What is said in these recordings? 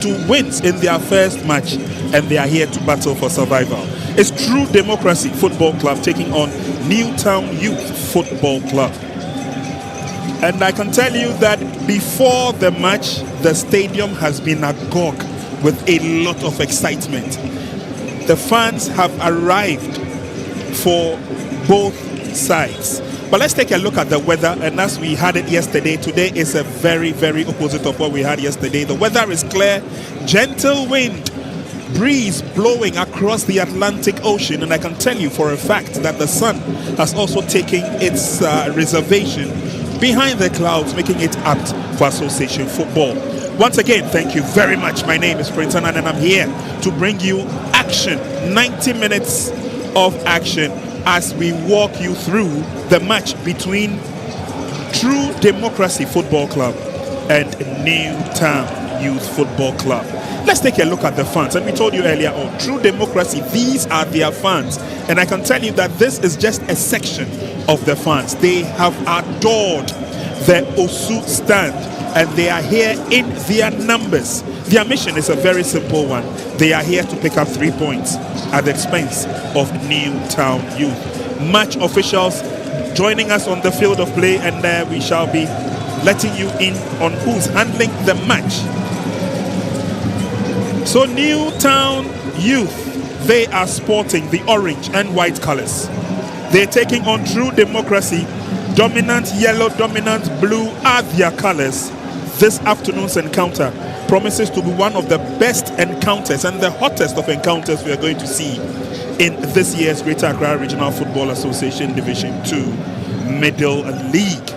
2 wins in their first match, and they are here to battle for survival. It's True Democracy Football Club taking on Newtown Youth Football Club. And I can tell you that before the match, the stadium has been agog with a lot of excitement. The fans have arrived for both sides. But let's take a look at the weather, and as we had it yesterday, today is a very, very opposite of what we had yesterday. The weather is clear, gentle wind, breeze blowing across the Atlantic Ocean, and I can tell you for a fact that the sun has also taken its reservation behind the clouds, making it apt for association football. Once again, thank you very much. My name is Prince Anan, and I'm here to bring you action, 90 minutes of action, as we walk you through the match between True Democracy Football Club and Newtown Youth Football Club. Let's take a look at the fans. And we told you earlier on, True Democracy, these are their fans. And I can tell you that this is just a section of the fans. They have adored the Osu stand, and they are here in their numbers. Their mission is a very simple one. They are here to pick up 3 points at the expense of Newtown Youth. Match officials joining us on the field of play, and we shall be letting you in on who's handling the match. So Newtown Youth, they are sporting the orange and white colors. They're taking on True Democracy. Dominant yellow, dominant blue are their colors. This afternoon's encounter promises to be one of the best encounters and the hottest of encounters we are going to see in this year's Greater Accra Regional Football Association Division 2 Middle League.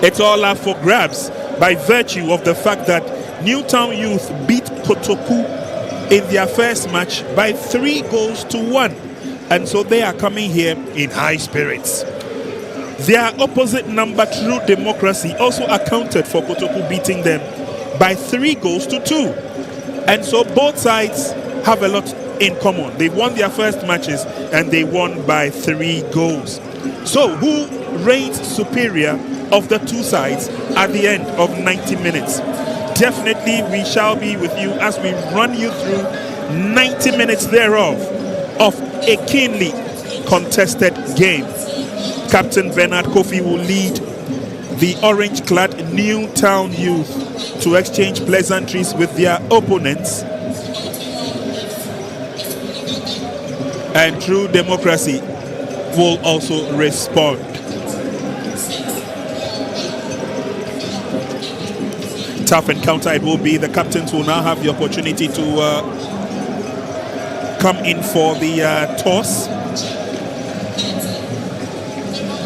It's all up for grabs by virtue of the fact that Newtown Youth beat Kotoku in their first match by 3-1, and so they are coming here in high spirits. Their opposite number, True Democracy, also accounted for Kotoku beating them by 3-2, and so both sides have a lot in common. They won their first matches and they won by 3 goals. So who reigns superior of the two sides at the end of 90 minutes? Definitely we shall be with you as we run you through 90 minutes thereof of a keenly contested game. Captain Bernard Kofi will lead the orange-clad Newtown Youth to exchange pleasantries with their opponents. And True Democracy will also respond. Tough encounter it will be. The captains will now have the opportunity to come in for the toss.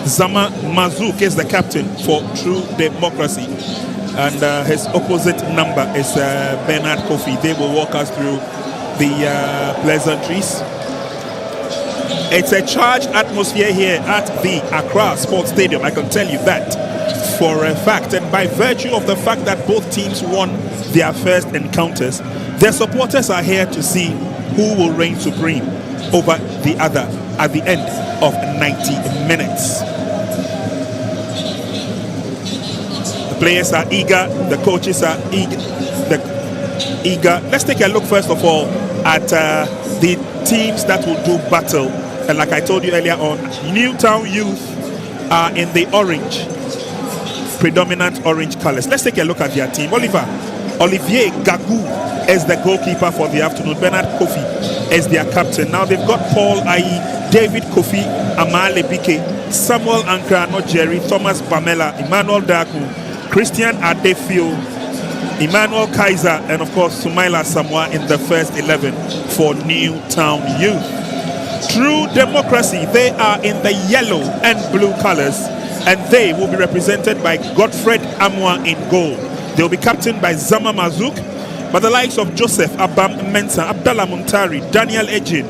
Zama Mazouk is the captain for True Democracy, and his opposite number is Bernard Kofi. They will walk us through the pleasantries. It's a charged atmosphere here at the Accra Sports Stadium, I can tell you that for a fact. And by virtue of the fact that both teams won their first encounters, their supporters are here to see who will reign supreme over the other at the end of 90 minutes. The players are eager, the coaches are eager. Let's take a look first of all at the teams that will do battle. And like I told you earlier on, Newtown Youth are in the orange, predominant orange colors. Let's take a look at their team. Olivier Gagou is the goalkeeper for the afternoon. Bernard Kofi is their captain. Now they've got Paul Ayi, David Kofi, Amale Bike, Samuel Ankra, Jerry, Thomas Bamela, Emmanuel Daku, Christian Adefio, Emmanuel Kaiser, and of course Sumaila Samoa in the first 11 for Newtown Youth. True Democracy, they are in the yellow and blue colors, and they will be represented by Godfred Amwa in goal. They will be captained by Zama Mazouk, but the likes of Joseph Abam Mensah, Abdallah Muntari, Daniel Ejin,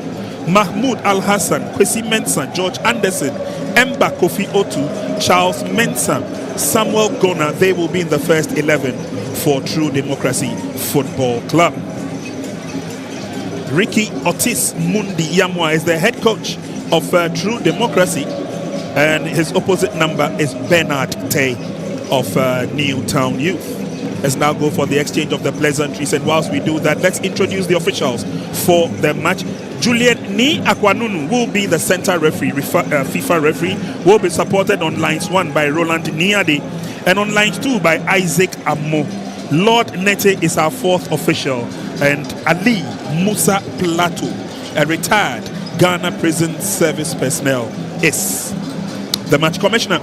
Mahmoud Al Hassan, Kwesi Mensah, George Anderson, Emba Kofi Otu, Charles Mensah, Samuel Gona. They will be in the first 11 for True Democracy Football Club. Ricky Otis Mundi Yamwa is the head coach of True Democracy, and his opposite number is Bernard Tay of Newtown Youth. Let's now go for the exchange of the pleasantries, and whilst we do that, let's introduce the officials for the match. Julian Ni Akwanunu will be the center referee. FIFA referee will be supported on lines 1 by Roland Niade and on lines 2 by Isaac Amo. Lord Nete is our 4th official, and Ali Musa Plato, a retired Ghana Prison Service personnel, is the match commissioner.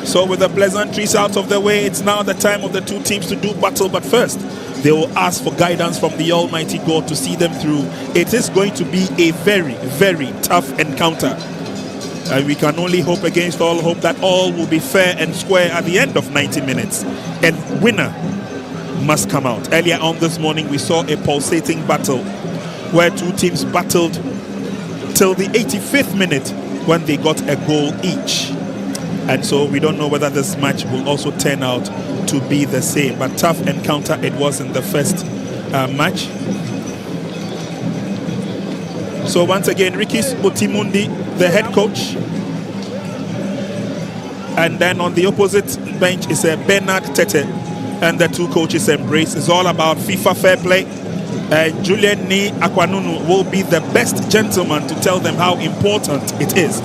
So with the pleasantries out of the way, it's now the time of the two teams to do battle. But first, they will ask for guidance from the Almighty God to see them through. It is going to be a very, very tough encounter. And we can only hope against all hope that all will be fair and square at the end of 90 minutes. And winner must come out. Earlier on this morning, we saw a pulsating battle where two teams battled till the 85th minute when they got a goal each. And so we don't know whether this match will also turn out to be the same. But tough encounter it was in the first match. So once again, Rikis Otimundi, the head coach. And then on the opposite bench is Bernard Tete. And the two coaches embrace. It's all about FIFA fair play. Julian Ni Akwanunu will be the best gentleman to tell them how important it is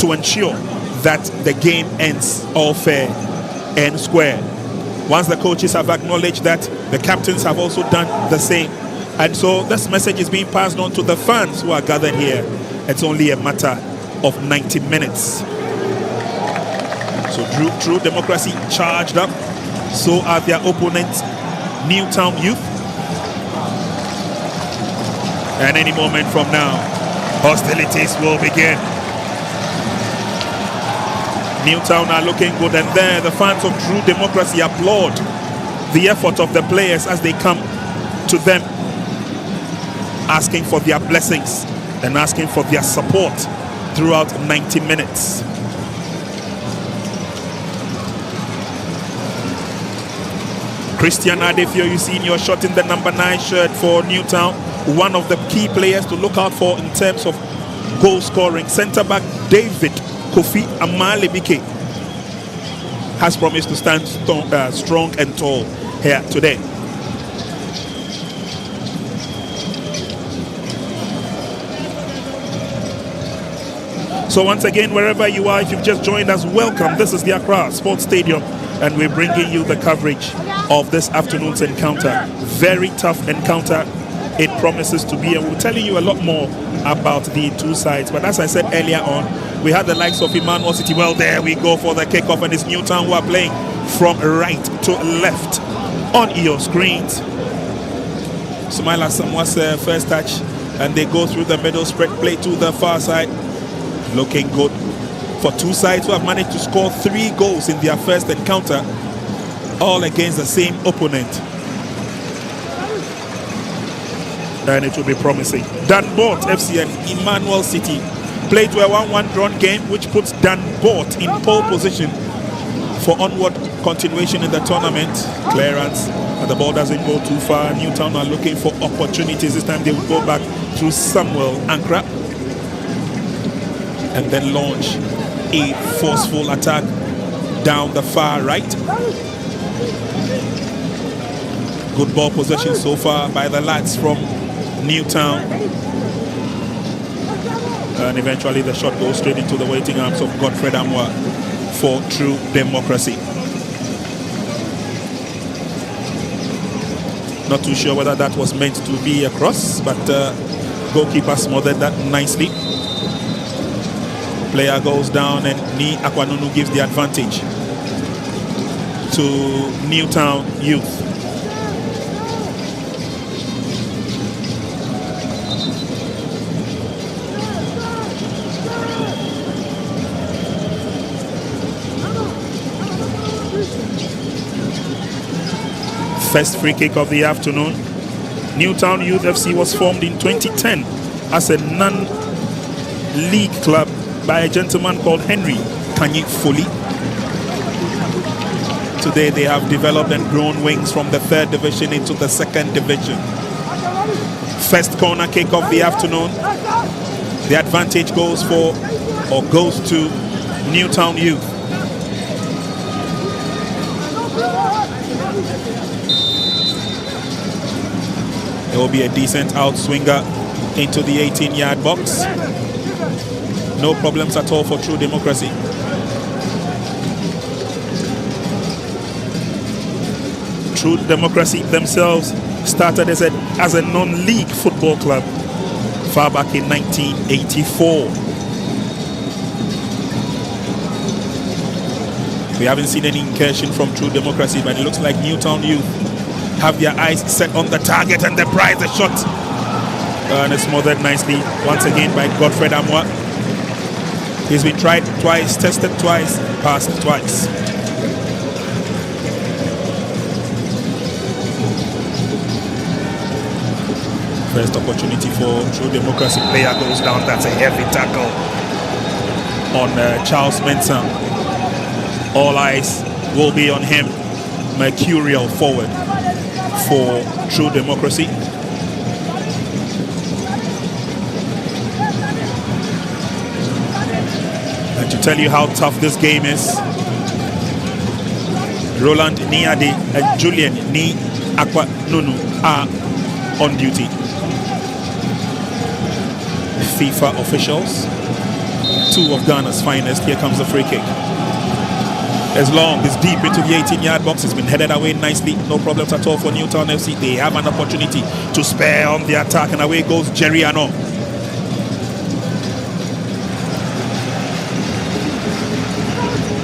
to ensure that the game ends all fair and square. Once the coaches have acknowledged that, the captains have also done the same. And so this message is being passed on to the fans who are gathered here. It's only a matter of 90 minutes. So True Democracy charged up. So are their opponents, Newtown Youth. And any moment from now, hostilities will begin. Newtown are looking good, and there the fans of True Democracy applaud the effort of the players as they come to them, asking for their blessings and asking for their support throughout 90 minutes. Christian Adefio, you see in your shot in the number 9 shirt for Newtown, one of the key players to look out for in terms of goal scoring. Centre back David Kofi Amalebike has promised to stand strong and tall here today. So once again, wherever you are, if you've just joined us, welcome. This is the Accra Sports Stadium, and we're bringing you the coverage of this afternoon's encounter. Very tough encounter it promises to be, and we'll tell you a lot more about the two sides. But as I said earlier on, we had the likes of Emmanuel City. Well, there we go for the kickoff, and it's Newtown who are playing from right to left on your screens. Sumaila Samua's first touch, and they go through the middle, spread play to the far side. Looking good for two sides who have managed to score 3 goals in their first encounter, all against the same opponent. And it will be promising. Danbort FC and Emmanuel City played to a 1-1 drawn game, which puts Danbort in pole position for onward continuation in the tournament. Clearance, but the ball doesn't go too far. Newtown are looking for opportunities. This time they will go back through Samuel Ankra and then launch a forceful attack down the far right. Good ball possession so far by the lads from Newtown, and eventually the shot goes straight into the waiting arms of Godfred Amwa for True Democracy. Not too sure whether that was meant to be a cross, but goalkeeper smothered that nicely. Player goes down, and Ni Akwanunu gives the advantage to Newtown Youth. First free kick of the afternoon. Newtown Youth FC was formed in 2010 as a non-league club by a gentleman called Henry Kanyi Foli. Today they have developed and grown wings from the 3rd division into the 2nd division. First corner kick of the afternoon. The advantage goes to Newtown Youth. There will be a decent outswinger into the 18-yard box. No problems at all for True Democracy. True Democracy themselves started as a non-league football club far back in 1984. We haven't seen any incursion from True Democracy, but it looks like Newtown Youth have their eyes set on the target, and the prize, the shot. And it's smothered nicely once again by Godfred Amwa. He's been tried twice, tested twice, passed twice. First opportunity for True Democracy. Player goes down. That's a heavy tackle on Charles Mensah. All eyes will be on him. Mercurial forward for True Democracy. And to tell you how tough this game is, Roland Niade and Julian Ni Akwa Nunu are on duty. FIFA officials, two of Ghana's finest. Here comes the free kick. It's long, it's deep into the 18-yard box. It's been headed away nicely. No problems at all for Newtown FC. They have an opportunity to spare on the attack, and away goes Jerry Ano.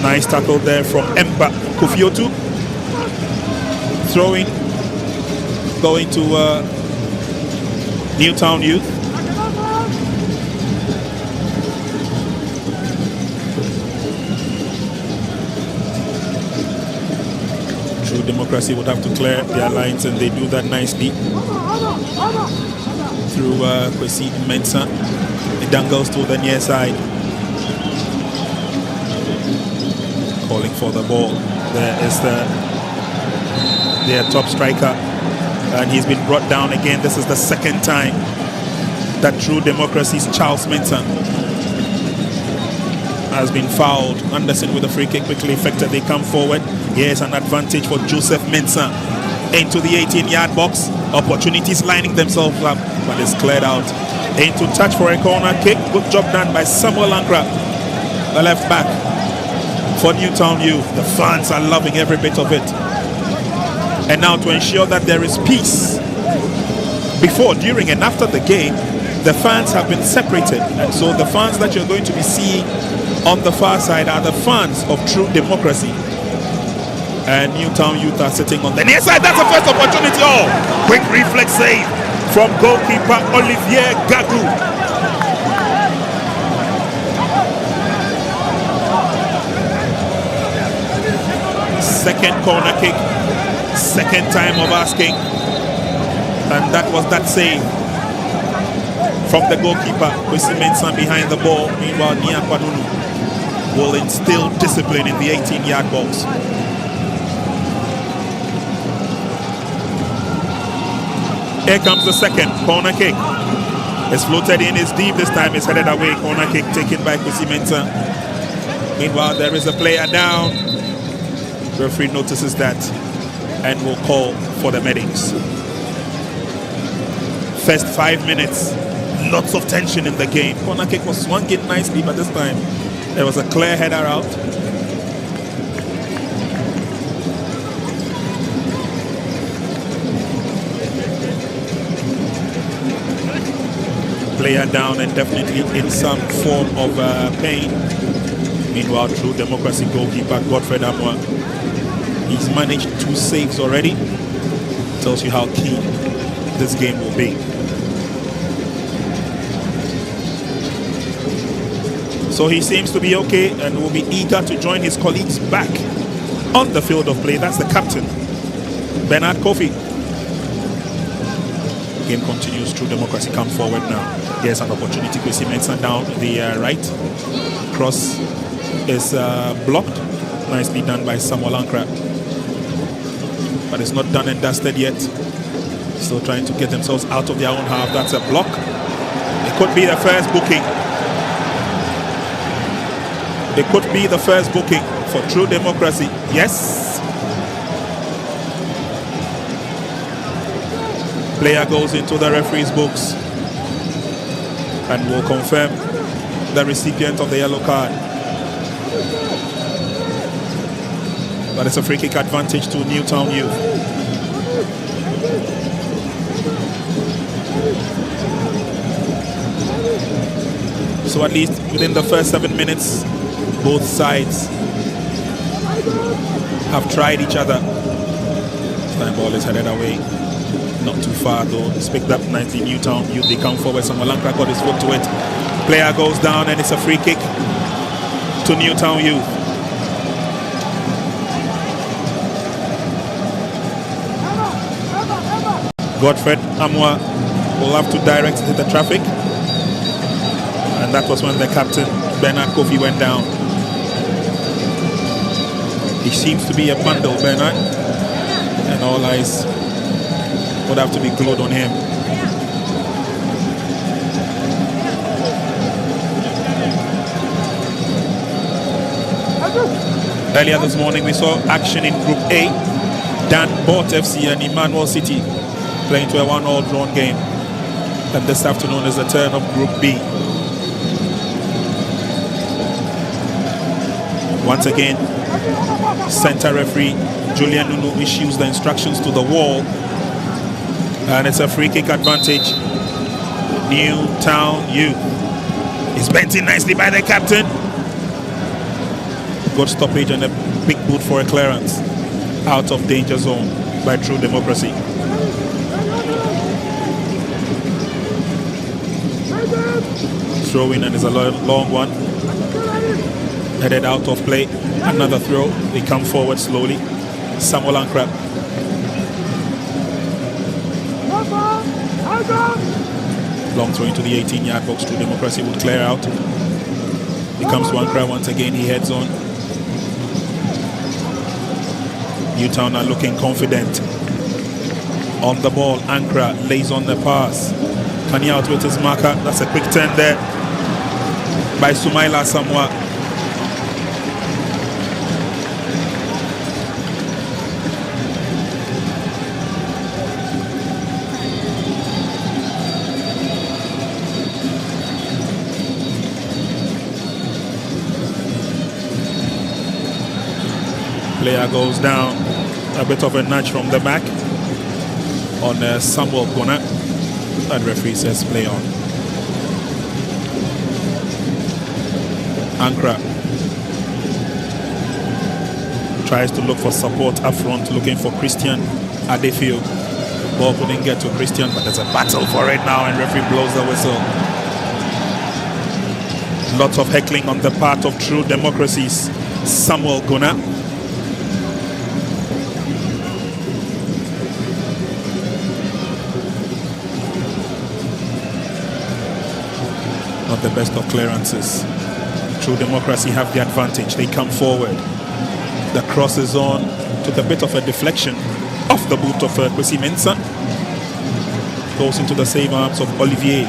Nice tackle there from Emba Kufiotu. Throwing, going to Newtown Youth. True Democracy would have to clear their lines, and they do that nicely through Kwesi Mensah. It dangles to the near side. Calling for the ball. There is their top striker, and he's been brought down again. This is the second time that True Democracy's Charles Mensah has been fouled. Anderson with a free kick, quickly effected. They come forward. Here's an advantage for Joseph Mensah into the 18-yard box. Opportunities lining themselves up, but it's cleared out. Into touch for a corner kick. Good job done by Samuel Ankra, the left back for Newtown Youth. The fans are loving every bit of it. And now, to ensure that there is peace before, during and after the game, the fans have been separated. And so the fans that you're going to be seeing on the far side are the fans of True Democracy. And Newtown Youth are sitting on the near side. That's the first opportunity. Oh, quick reflex save from goalkeeper Olivier Gagou. Second corner kick, second time of asking, and that was that save from the goalkeeper. Kwesi Mensah behind the ball. Meanwhile, Nia Kwadunu will instill discipline in the 18-yard box. Here comes the second corner kick. It's floated in, it's deep this time, it's headed away. Corner kick taken by Kwesi Mensah. Meanwhile, there is a player down. The referee notices that and will call for the medics. First 5 minutes, lots of tension in the game. Corner kick was swung in nicely, but this time there was a clear header out. Player down and definitely in some form of pain. Meanwhile, True Democracy goalkeeper Godfred Amwa, he's managed 2 saves already. Tells you how key this game will be. So he seems to be okay and will be eager to join his colleagues back on the field of play. That's the captain, Bernard Kofi. Game continues. True Democracy come forward now. Here's an opportunity. Kwesi Mensah down the right. Cross is blocked. Nicely done by Samuel Ankra. But it's not done and dusted yet. Still trying to get themselves out of their own half. That's a block. It could be the first booking. It could be the first booking for True Democracy. Yes. Player goes into the referee's books and will confirm the recipient of the yellow card. But it's a free kick advantage to Newtown Youth. So at least within the first 7 minutes, both sides have tried each other. This time ball is headed away. Not too far though. It's picked up nicely. Newtown Youth, they come forward. Samalanka got his foot to it. Player goes down and it's a free kick to Newtown Youth. Godfred Amwa will have to direct it to the traffic. And that was when the captain, Bernard Kofi, went down. He seems to be a bundle, Bernard. And all eyes would have to be glued on him. Earlier this morning, we saw action in Group A. Dan Bort FC and Emmanuel City playing to a 1-all drawn game. And this afternoon is the turn of Group B. Once again, center referee Julian Nunu issues the instructions to the wall. And it's a free kick advantage. Newtown Youth. It's bent in nicely by the captain. Good stoppage and a big boot for a clearance. Out of danger zone by True Democracy. Throw in and it's a long one. Headed out of play. Another throw. They come forward slowly. Samuel Ankra. Long throw into the 18-yard box. True Democracy will clear out. He comes to Ankra once again. He heads on. Newtown are looking confident. On the ball, Ankra lays on the pass. Kanye out with his marker. That's a quick turn there by Sumaila Samwa. Player goes down. A bit of a nudge from the back on Samuel corner. And referee says play on. Ankra tries to look for support up front, looking for Christian Adefield. Ball couldn't get to Christian, but there's a battle for it now, and referee blows the whistle. Lots of heckling on the part of True Democracy's Samuel Guna. Not the best of clearances. True Democracy have the advantage. They come forward. The cross is on. Took a bit of a deflection off the boot of Kwesi Mensah. Goes into the save arms of Olivier.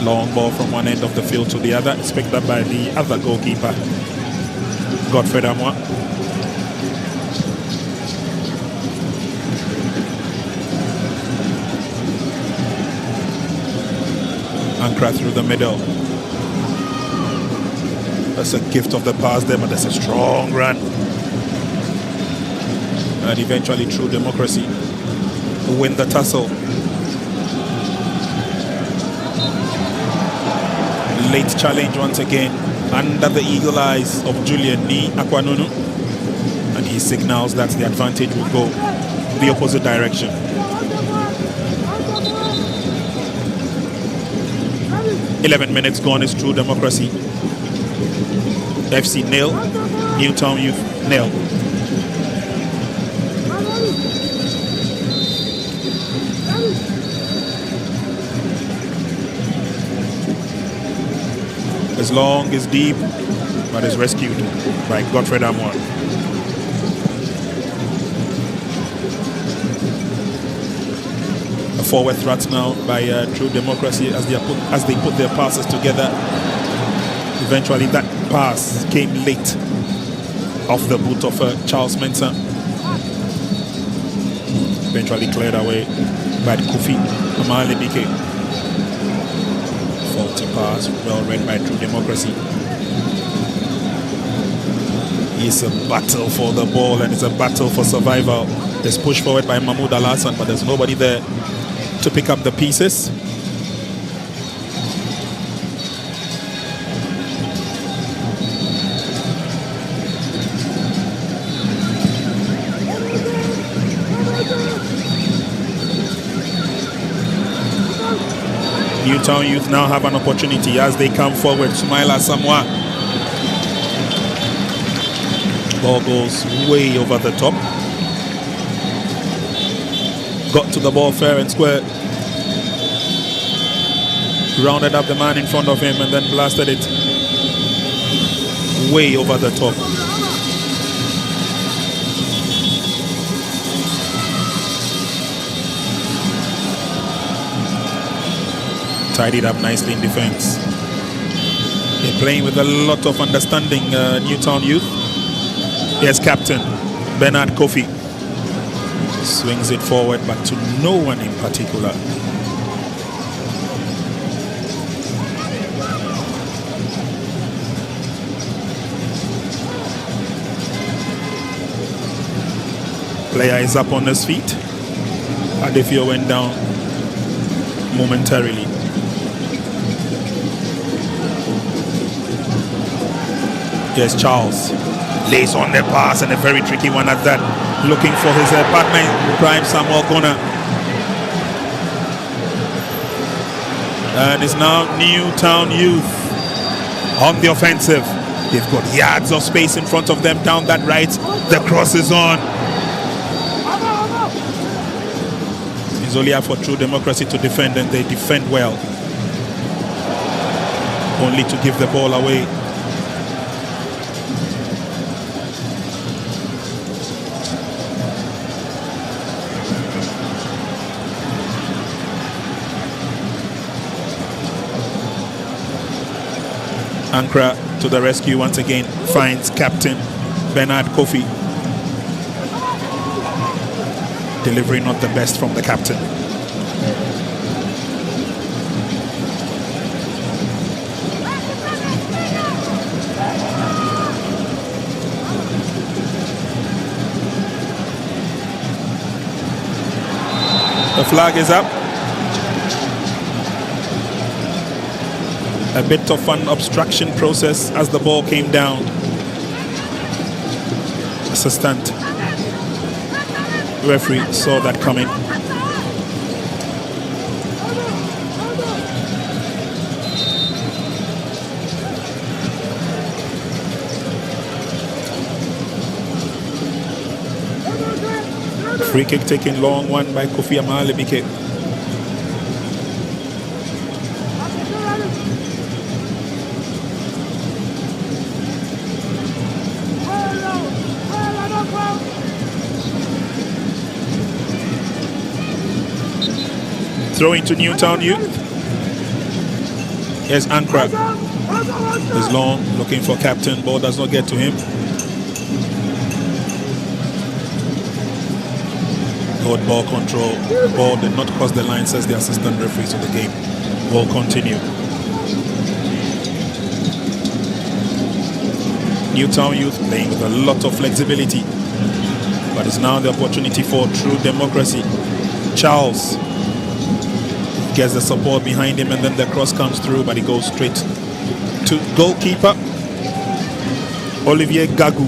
Long ball from one end of the field to the other. It's picked up by the other goalkeeper, Godfred Amwa. Ankra through the middle. That's a gift of the pass there, but that's a strong run. And eventually True Democracy will win the tussle. Late challenge once again under the eagle eyes of Julian Ni Akwanunu. And he signals that the advantage will go the opposite direction. "11 minutes gone is True Democracy. FC nil, Newtown Youth nil." As long is deep, but is rescued by Godfred Amwa. forward threat now by True Democracy as they put their passes together. Eventually that pass came late off the boot of Charles Mensah. Eventually cleared away by Kofi Amalebike. Faulty pass, well read by True Democracy. It's a battle for the ball and it's a battle for survival. There's push forward by Mahmoud Al-Hassan, but there's nobody there to pick up the pieces. Newtown Youth now have an opportunity as they come forward. Sumaila Samoa. Ball goes way over the top. Got to the ball fair and square. Rounded up the man in front of him and then blasted it way over the top. Tied it up nicely in defense. They're playing with a lot of understanding, Newtown Youth. Yes, captain Bernard Kofi swings it forward, but to no one in particular. Player is up on his feet. Adefio went down momentarily. Yes, Charles lays on the pass, and a very tricky one at that. Looking for his partner in crime, Samuel Gona. And it's now Newtown Youth on the offensive. They've got yards of space in front of them down that right. The cross is on. It's only up for True Democracy to defend, and they defend well. Only to give the ball away. Ankara to the rescue once again, finds captain Bernard Kofi. Delivery not the best from the captain. The flag is up. A bit of an obstruction process as the ball came down. Assistant referee saw that coming. Free kick taken, long one by Kofi Amalebike. Throw into Newtown Youth. Yes, Ankara is long, looking for captain. Ball does not get to him. Good ball control. The ball did not cross the line, says the assistant referee, so the game will continue. Newtown Youth playing with a lot of flexibility, but it's now the opportunity for True Democracy. Charles gets the support behind him, and then the cross comes through, but he goes straight to goalkeeper Olivier Gagu.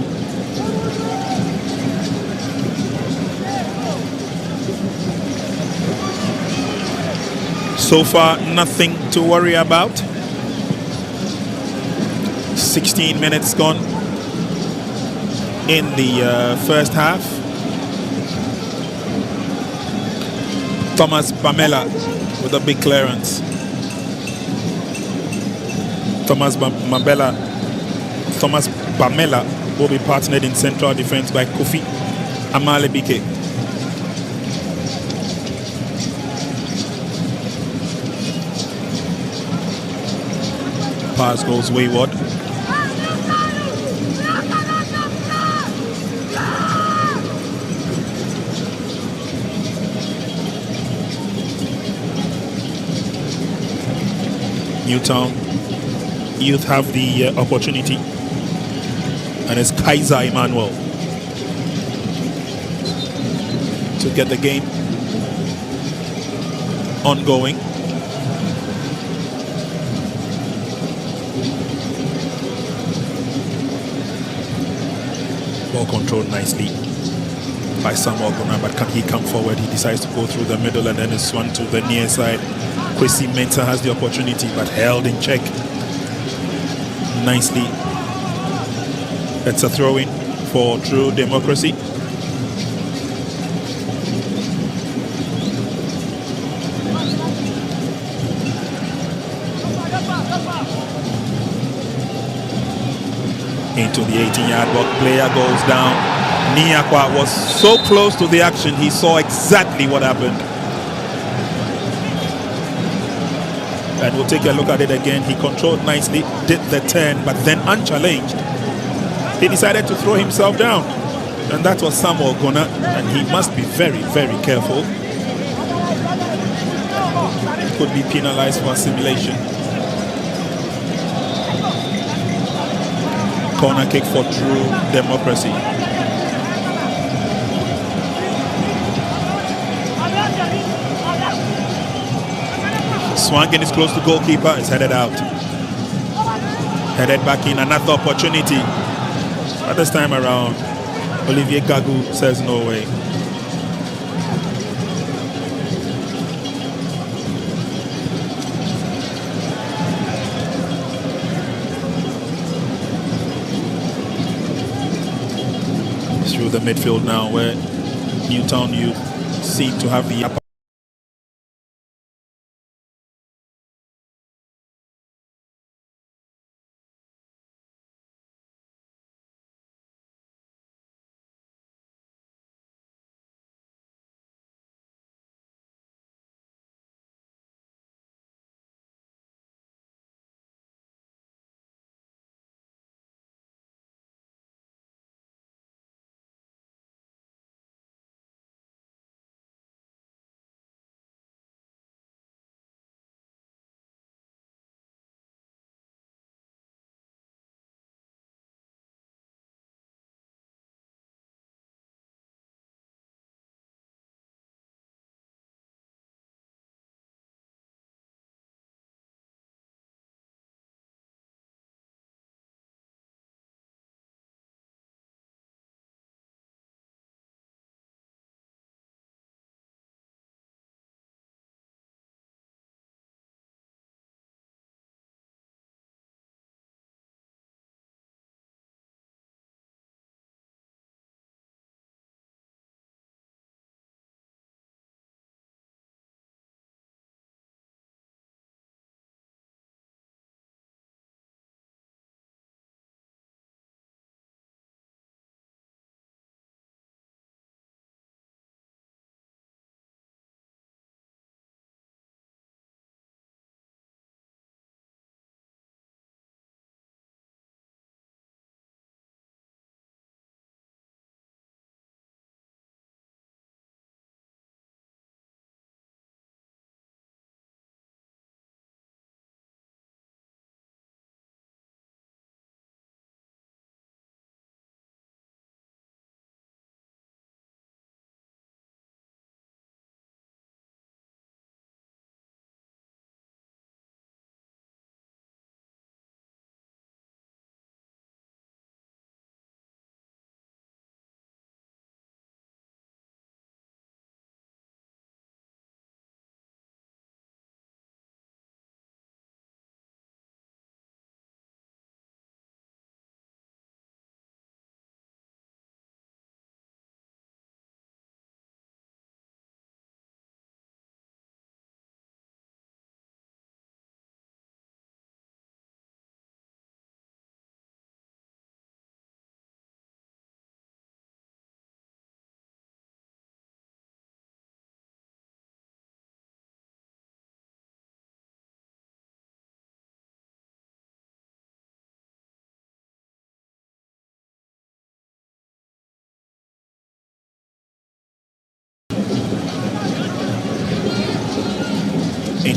So far, nothing to worry about. 16 minutes gone in the first half. Thomas Pamela with a big clearance. Thomas Pamela will be partnered in central defense by Kofi Amalebike. pass goes wayward. Newtown youth have the opportunity, and it's Kaiser Emmanuel to get the game ongoing. Ball controlled nicely by Samuel Gona, but can he come forward? He decides to go through the middle, and then it's one to the near side. Kwesi Mensah has the opportunity, but held in check nicely. It's a throw-in for True Democracy. Into the 18-yard box, player goes down. Niakwa was so close to the action, he saw exactly what happened. And we'll take a look at it again. He controlled nicely, did the turn, but then unchallenged, he decided to throw himself down. And that was Samuel Gona, and he must be very, very careful. Could be penalized for assimilation. Corner kick for True Democracy. Swangen is close to goalkeeper, is headed out. Headed back in, another opportunity. But this time around, Olivier Gagu says no way. Through the midfield now, where Newtown youth seem to have the upper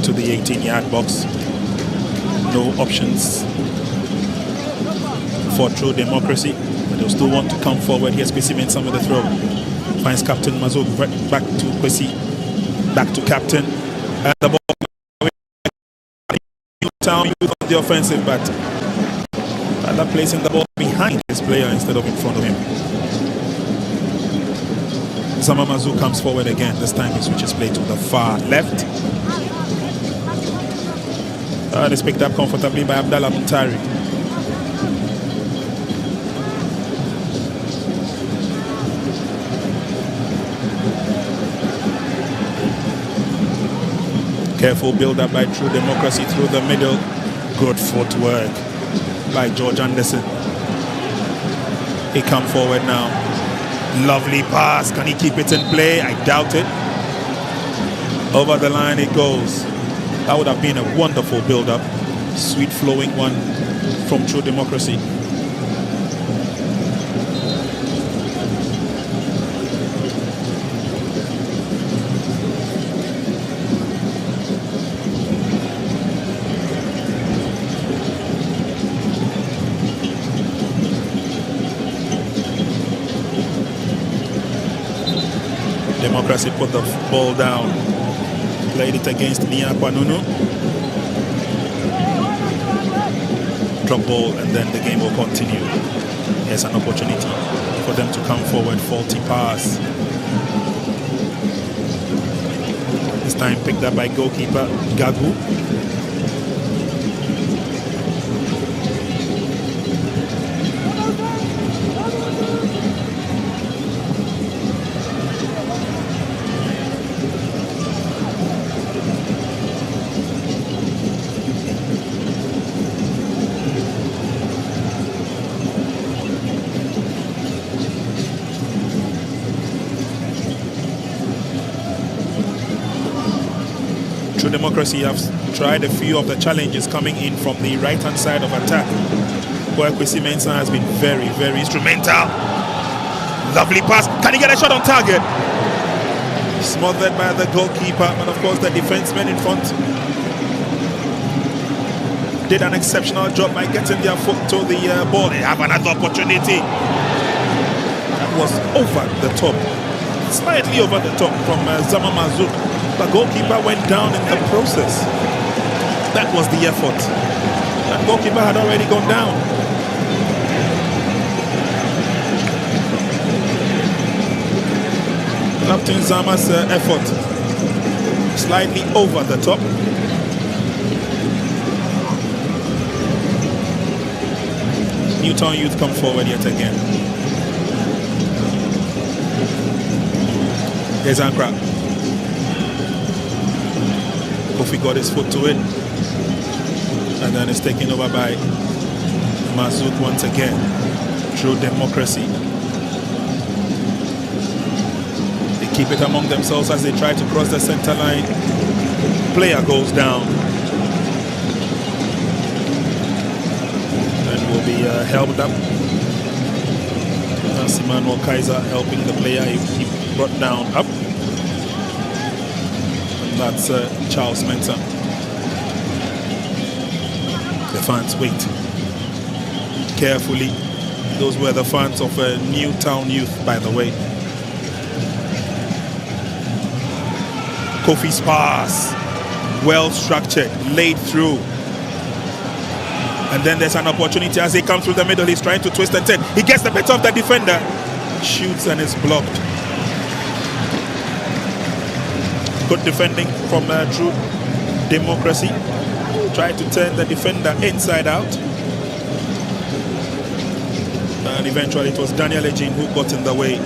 into the 18-yard box. No options for True Democracy, but they'll still want to come forward. Here's Kwesi Mensah with the throw. Finds Captain Mazouk back to Kwesi, back to Captain. And the ball Newtown Youth on the offensive, but Banda placing the ball behind his player instead of in front of him. Zama Mazouk comes forward again. This time he switches play to the far left. It's picked up comfortably by Abdallah Muntari. Careful build-up by True Democracy through the middle. Good footwork by George Anderson. He come forward now. Lovely pass. Can he keep it in play? I doubt it. Over the line it goes. That would have been a wonderful build-up. Sweet flowing one from True Democracy. Democracy put the ball down. Played it against Niakwa Nunu. Drop ball, and then the game will continue. Here's an opportunity for them to come forward. Faulty pass. This time picked up by goalkeeper Gagu. Democracy have tried a few of the challenges coming in from the right-hand side of attack, where Kwesi Mensah has been very, very instrumental. Lovely pass. Can he get a shot on target? Smothered by the goalkeeper, and of course the defensemen in front did an exceptional job by getting their foot to the ball. They have another opportunity. That was over the top, slightly over the top from Zama Mazouk. The goalkeeper went down in the process. That was the effort. That goalkeeper had already gone down. Captain Zama's effort slightly over the top. Newtown Youth come forward yet again. Here's Ankra. Kofi got his foot to it, and then it's taken over by Mazouk once again. True Democracy. They keep it among themselves as they try to cross the center line. Player goes down and will be helped up. That's Emmanuel Kaiser helping the player he brought down up. That's Charles Mensah. The fans wait carefully. Those were the fans of Newtown Youth, by the way. Kofi's pass, well structured, laid through. And then there's an opportunity as he comes through the middle. He's trying to twist and turn. He gets the better of the defender, shoots and is blocked. Good defending from True Democracy. Tried to turn the defender inside out. And eventually it was Daniel Ejin who got in the way.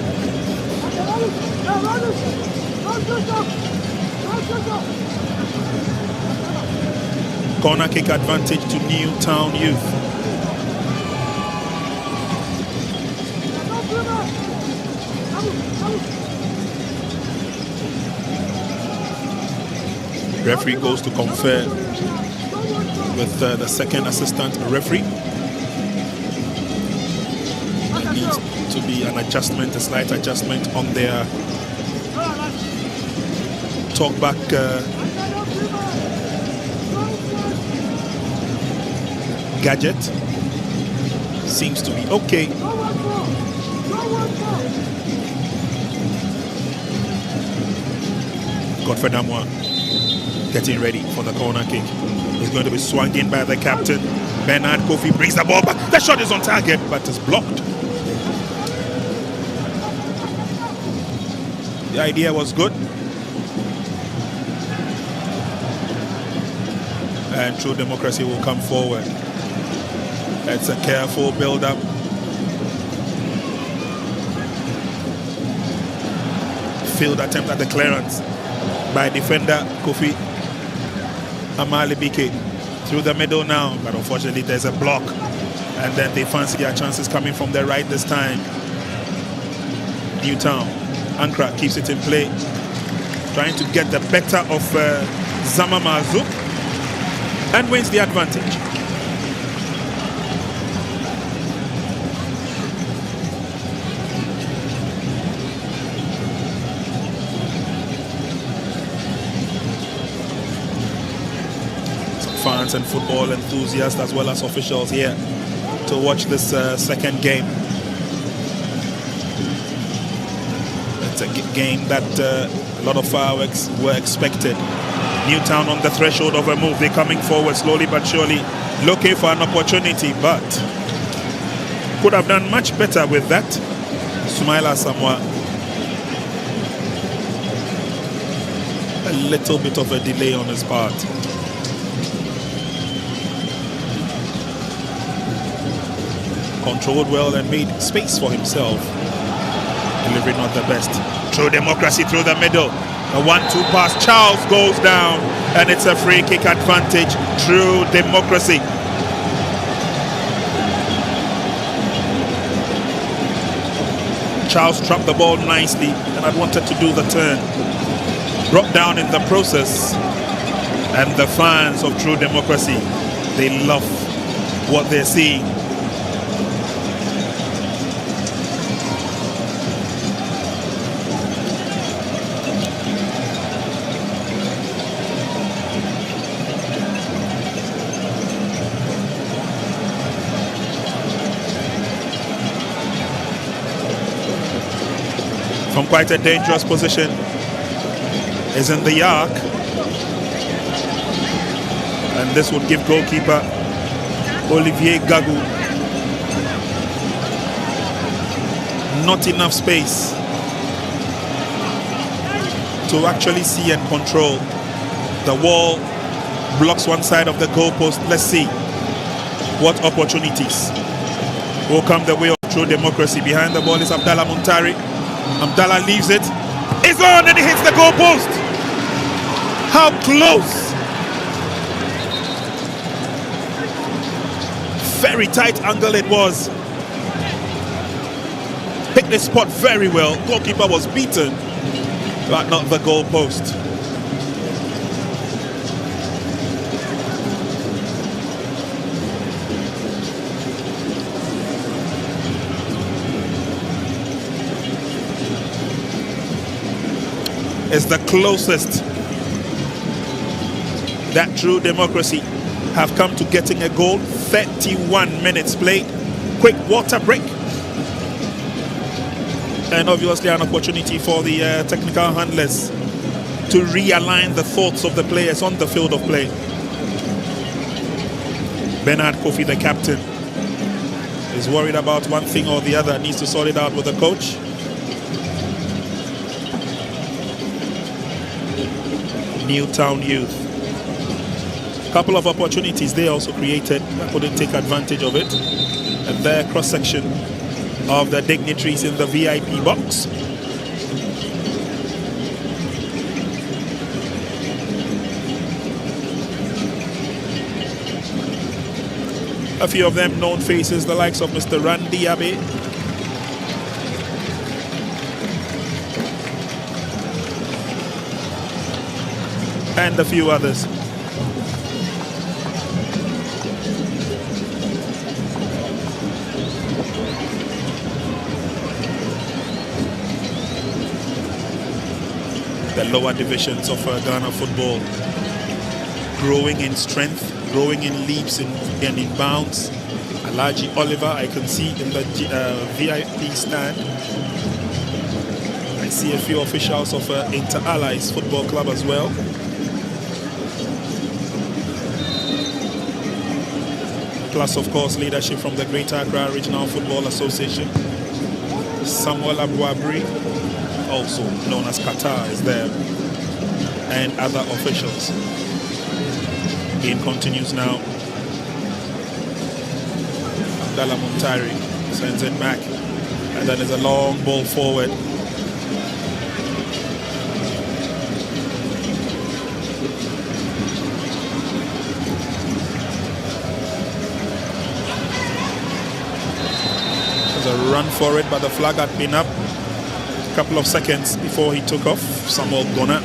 Corner kick advantage to Newtown Youth. Referee goes to confer with the second assistant referee. There needs to be an adjustment, a slight adjustment on their talkback gadget. Seems to be okay. Godfrey Damois getting ready for the corner kick. He's going to be swung in by the captain. Bernard Kofi brings the ball back. The shot is on target, but it's blocked. The idea was good. And True Democracy will come forward. It's a careful build-up. Failed attempt at the clearance by defender Kofi Amalibike through the middle now, but unfortunately there's a block, and then they fancy their chances coming from the right this time. Newtown, Ankra keeps it in play, trying to get the better of Zama Mazouk, and wins the advantage. Fans and football enthusiasts as well as officials here to watch this second game. It's a game that a lot of fireworks were expected. Newtown on the threshold of a move. They're coming forward slowly but surely, looking for an opportunity, but could have done much better with that. Sumaila Samoa, a little bit of a delay on his part. Controlled well and made space for himself. Delivery not the best. True Democracy through the middle. A 1-2 pass. Charles goes down and it's a free kick advantage. True Democracy. Charles trapped the ball nicely and had wanted to do the turn. Brought down in the process. And the fans of True Democracy, they love what they're seeing. From quite a dangerous position, is in the arc, and this would give goalkeeper Olivier Gagou not enough space to actually see and control. The wall blocks one side of the goalpost. Let's see what opportunities will come the way of True Democracy. Behind the ball is Abdallah Muntari. Abdallah leaves it. It's on and he hits the goalpost. How close! Very tight angle it was. Picked the spot very well. Goalkeeper was beaten, but not the goalpost. It's the closest that True Democracy have come to getting a goal. 31 minutes played. Quick water break. And obviously an opportunity for the technical handlers to realign the thoughts of the players on the field of play. Bernard Kofi, the captain, is worried about one thing or the other. Needs to sort it out with the coach. Newtown youth. Couple of opportunities they also created, but couldn't take advantage of it. And their cross-section of the dignitaries in the VIP box. A few of them known faces, the likes of Mr. Randy Abe, and a few others. The lower divisions of Ghana football growing in strength, growing in leaps and in bounds. Alaji Oliver, I can see in the VIP stand. I see a few officials of Inter Allies Football Club as well. Plus, of course, leadership from the Greater Accra Regional Football Association. Samuel Abuabri, also known as Qatar, is there, and other officials. Game continues now. Abdallah Muntari sends it back, and then there's a long ball forward. There's a run for it, but the flag had been up a couple of seconds before he took off. Samuel Gunner.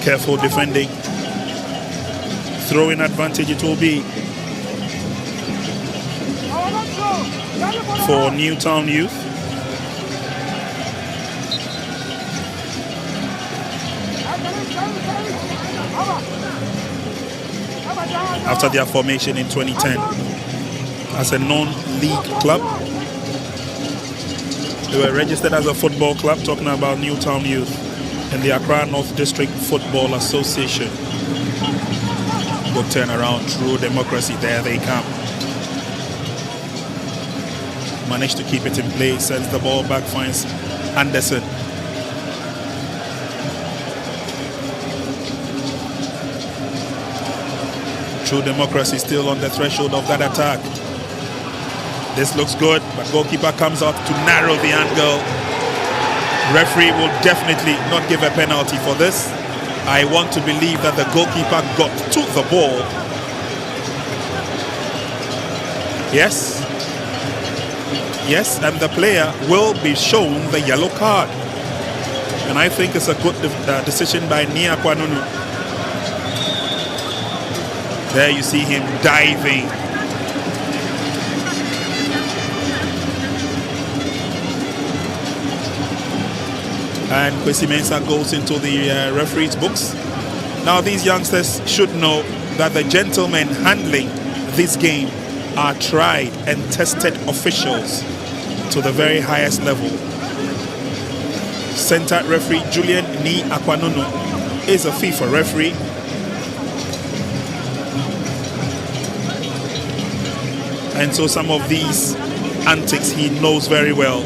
Careful defending. Throwing advantage it will be for Newtown Youth. After their formation in 2010 as a non-league club, they were registered as a football club, talking about Newtown Youth in the Accra North District Football Association. Good turnaround, true democracy, there they come. Managed to keep it in play, sends the ball back, finds Anderson. True democracy still on the threshold of that attack. This looks good, but goalkeeper comes out to narrow the angle. Referee will definitely not give a penalty for this. I want to believe that the goalkeeper got to the ball. Yes. Yes, and the player will be shown the yellow card. And I think it's a good decision by Nia Kwanunu. There you see him diving. And Kwesi Mensah goes into the referee's books. Now these youngsters should know that the gentlemen handling this game are tried and tested officials to the very highest level. Center referee Julian Ni Akwanunu is a FIFA referee. And so some of these antics he knows very well.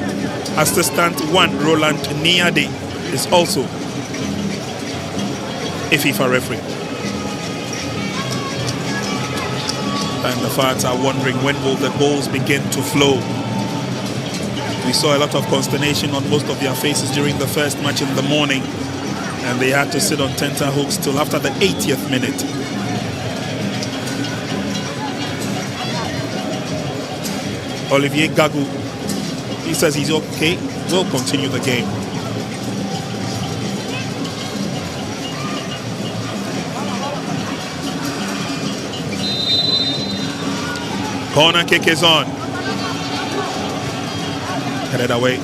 Assistant 1 Roland Niade is also a FIFA referee. And the fans are wondering, when will the goals begin to flow? We saw a lot of consternation on most of their faces during the first match in the morning, and they had to sit on tenterhooks till after the 80th minute. Olivier Gagu, he says he's okay, we'll continue the game. Corner kick is on. Headed away.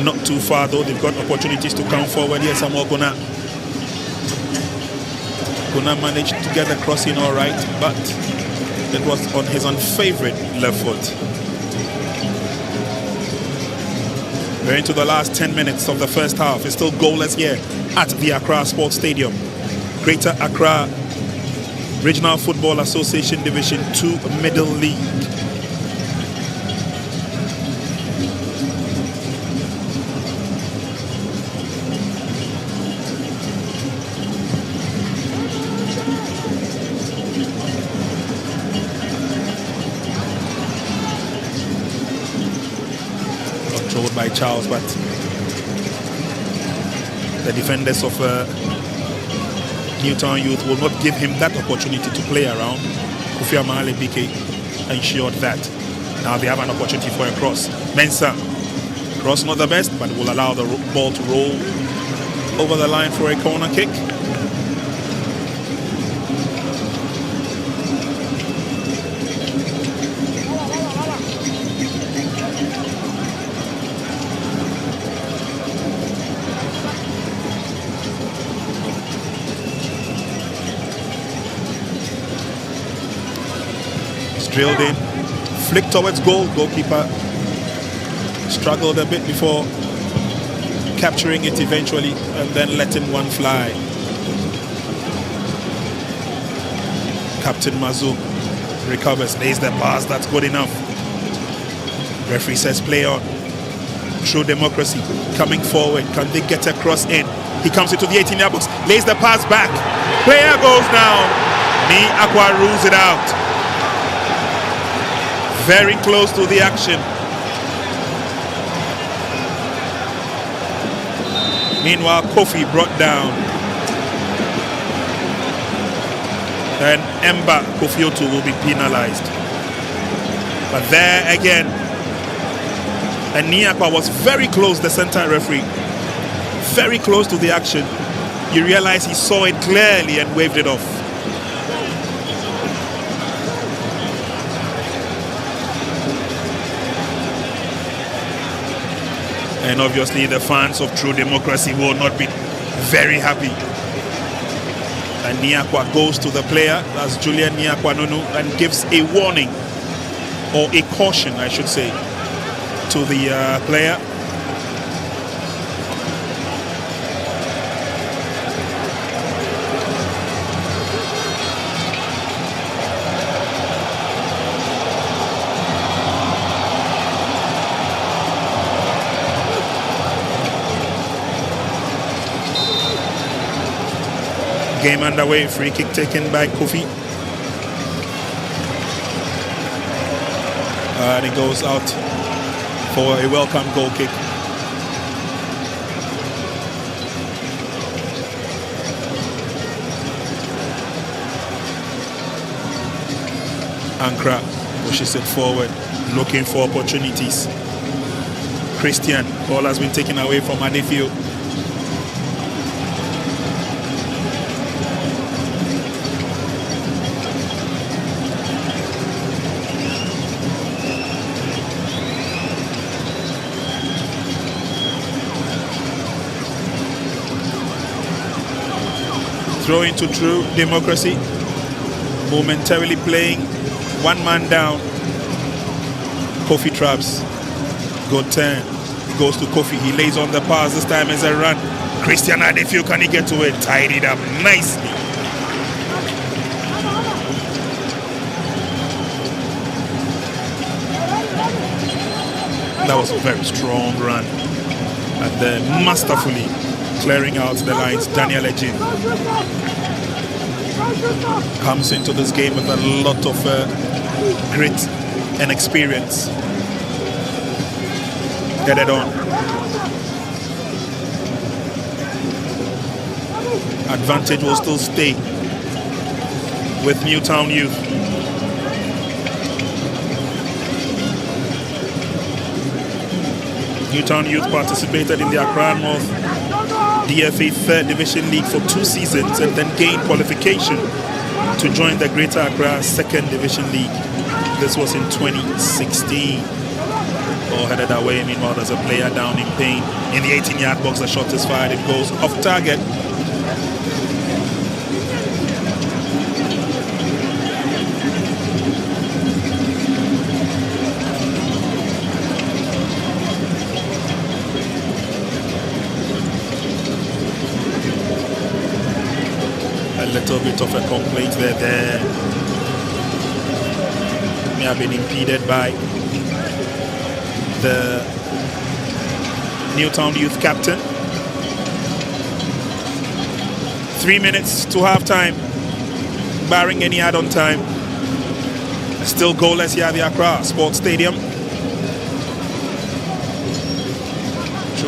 Not too far though, they've got opportunities to come forward. Yes, Samuel Guna managed to get the crossing all right, but it was on his unfavourite left foot. We're into the last 10 minutes of the first half. It's still goalless here at the Accra Sports Stadium. Greater Accra Regional Football Association Division 2 Middle League. by Charles, but the defenders of Newtown Youth will not give him that opportunity to play around. Kofi Amale BK ensured that. Now they have an opportunity for a cross. Mensah, cross not the best, but will allow the ball to roll over the line for a corner kick. Drilled in, flicked towards goal. Goalkeeper struggled a bit before capturing it eventually and then letting one fly. Captain Mazu recovers, lays the pass, that's good enough. Referee says play on. True democracy coming forward. Can they get a cross in? He comes into the 18-yard box, lays the pass back. Player goes down. Ni Aqua rules it out. Very close to the action. Meanwhile, Kofi brought down. And Emba Kofiotu will be penalized. But there again, and Niakwa was very close, the center referee. Very close to the action. You realize he saw it clearly and waved it off. And obviously the fans of True Democracy will not be very happy. And Niakwa goes to the player, that's Julian Niakwa Nunu, and gives a warning, or a caution I should say, to the player. Game underway, free kick taken by Kofi. And it goes out for a welcome goal kick. Ankra pushes it forward, looking for opportunities. Christian, ball has been taken away from Adefio. Throw into True Democracy, momentarily playing one man down. Kofi traps, good turn, goes to Kofi, he lays on the pass, this time is a run. Christian Adefio, can he get to it? Tied it up nicely. That was a very strong run, and then masterfully clearing out the lines. Daniel Ejin comes into this game with a lot of grit and experience. Get it on. Advantage will still stay with Newtown Youth. Newtown Youth participated in the Accra North DFA 3rd Division League for 2 seasons and then gained qualification to join the Greater Accra 2nd Division League. This was in 2016. Ball headed away. Meanwhile, there's a player down in pain. In the 18-yard box, the shot is fired. It goes off target. A little bit of a complaint there. May have been impeded by the Newtown Youth captain. 3 minutes to half time, barring any add-on time. Still goalless here at the Accra Sports Stadium.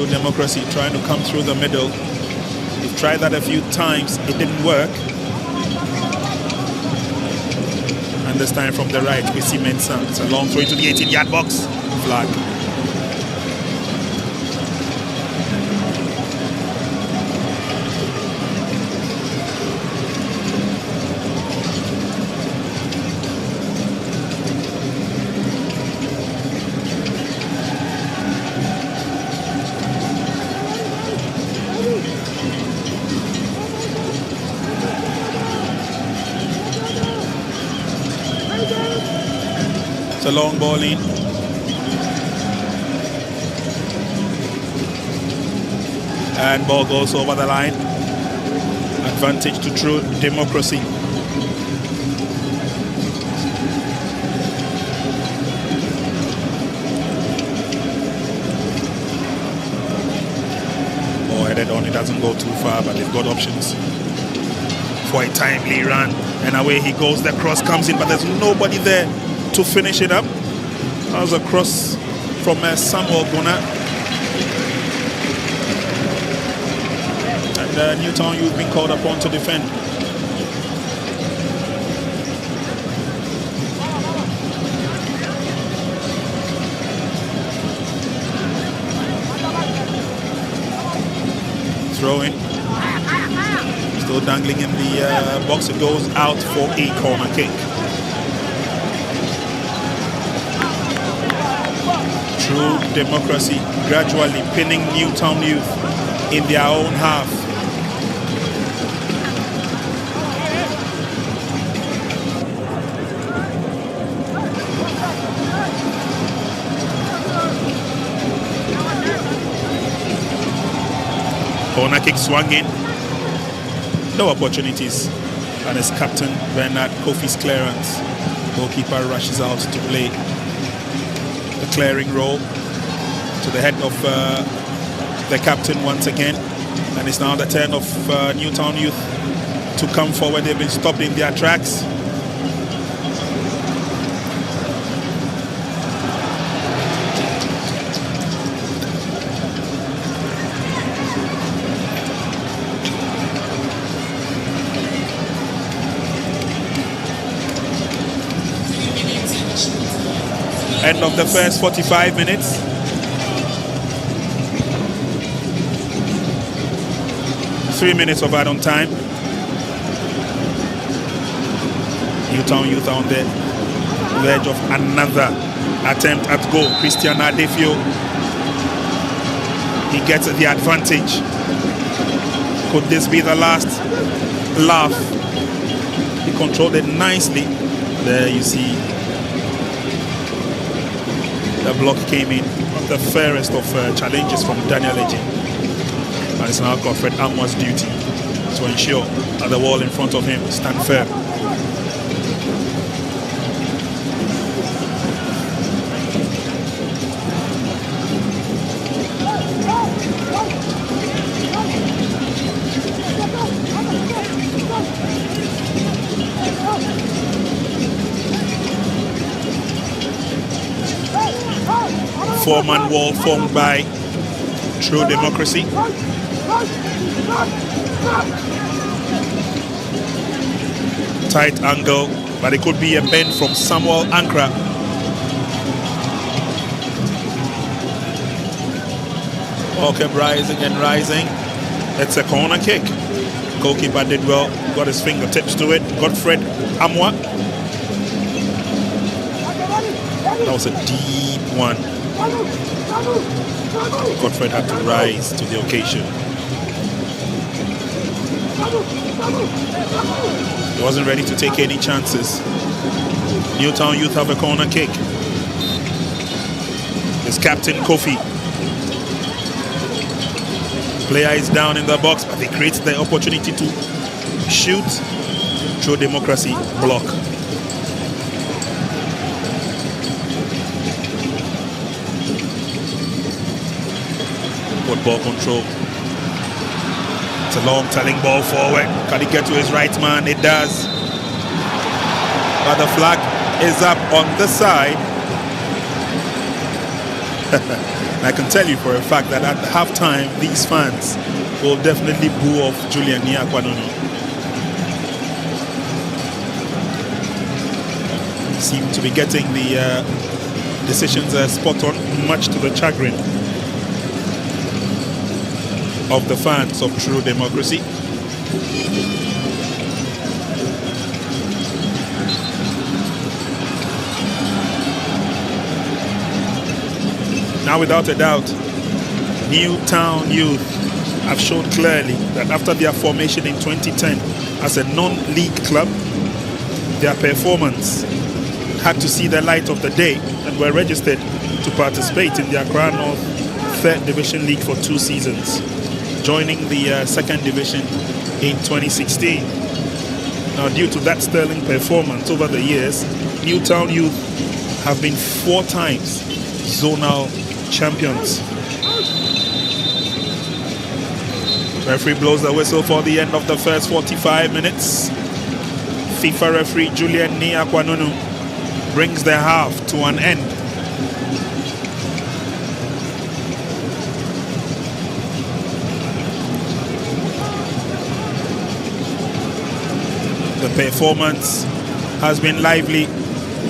True Democracy trying to come through the middle. We've tried that a few times. It didn't work. And this time from the right, we see Mensah. It's a long throw into the 18-yard box. Flag. It's a long ball in. And ball goes over the line. Advantage to True Democracy. Ball headed on, it doesn't go too far, but they've got options for a timely run. And away he goes, the cross comes in, but there's nobody there to finish it up. That was a cross from Samuel Gona. And Newtown you've been called upon to defend. Throwing. Still dangling in the box. It goes out for a corner kick. True Democracy gradually pinning Newtown Youth in their own half. Corner kick swung in. No opportunities. And it's Captain Bernard Kofi's clearance. Goalkeeper rushes out to play the clearing role to the head of the captain once again. And it's now the turn of Newtown Youth to come forward. They've been stopped in their tracks. End of the first 45 minutes. Three minutes of add-on time. Newtown Youth on the verge of another attempt at goal. Christian Adefio, he gets the advantage. Could this be the last laugh? He controlled it nicely. There you see the block came in. The fairest of challenges from Daniel Eji. And it's now Godfred Amwa's duty to ensure that the wall in front of him stand fair. Four-man wall formed by True Democracy. Tight angle, but it could be a bend from Samuel Ankra. Ball kept rising and rising. It's a corner kick. Goalkeeper did well, got his fingertips to it. Godfred Amwa. That was a deep one. Godfred had to rise to the occasion. He wasn't ready to take any chances. Newtown Youth have a corner kick. It's Captain Kofi. Player is down in the box, but they create the opportunity to shoot. True Democracy block. Good ball control. It's a long telling ball forward. Can he get to his right man? It does. But the flag is up on the side. I can tell you for a fact that at halftime, these fans will definitely boo off Julian Niakwanonu. Seem to be getting the decisions spot on, much to the chagrin of the fans of True Democracy. Now, without a doubt, Newtown Youth have shown clearly that after their formation in 2010 as a non-league club, their performance had to see the light of the day and were registered to participate in the Accra North 3rd Division League for 2 seasons, joining the 2nd Division in 2016. Now, due to that sterling performance over the years, Newtown Youth have been 4 times zonal champions. Referee blows the whistle for the end of the first 45 minutes. FIFA referee Julian Niakwanonu brings the half to an end. The performance has been lively,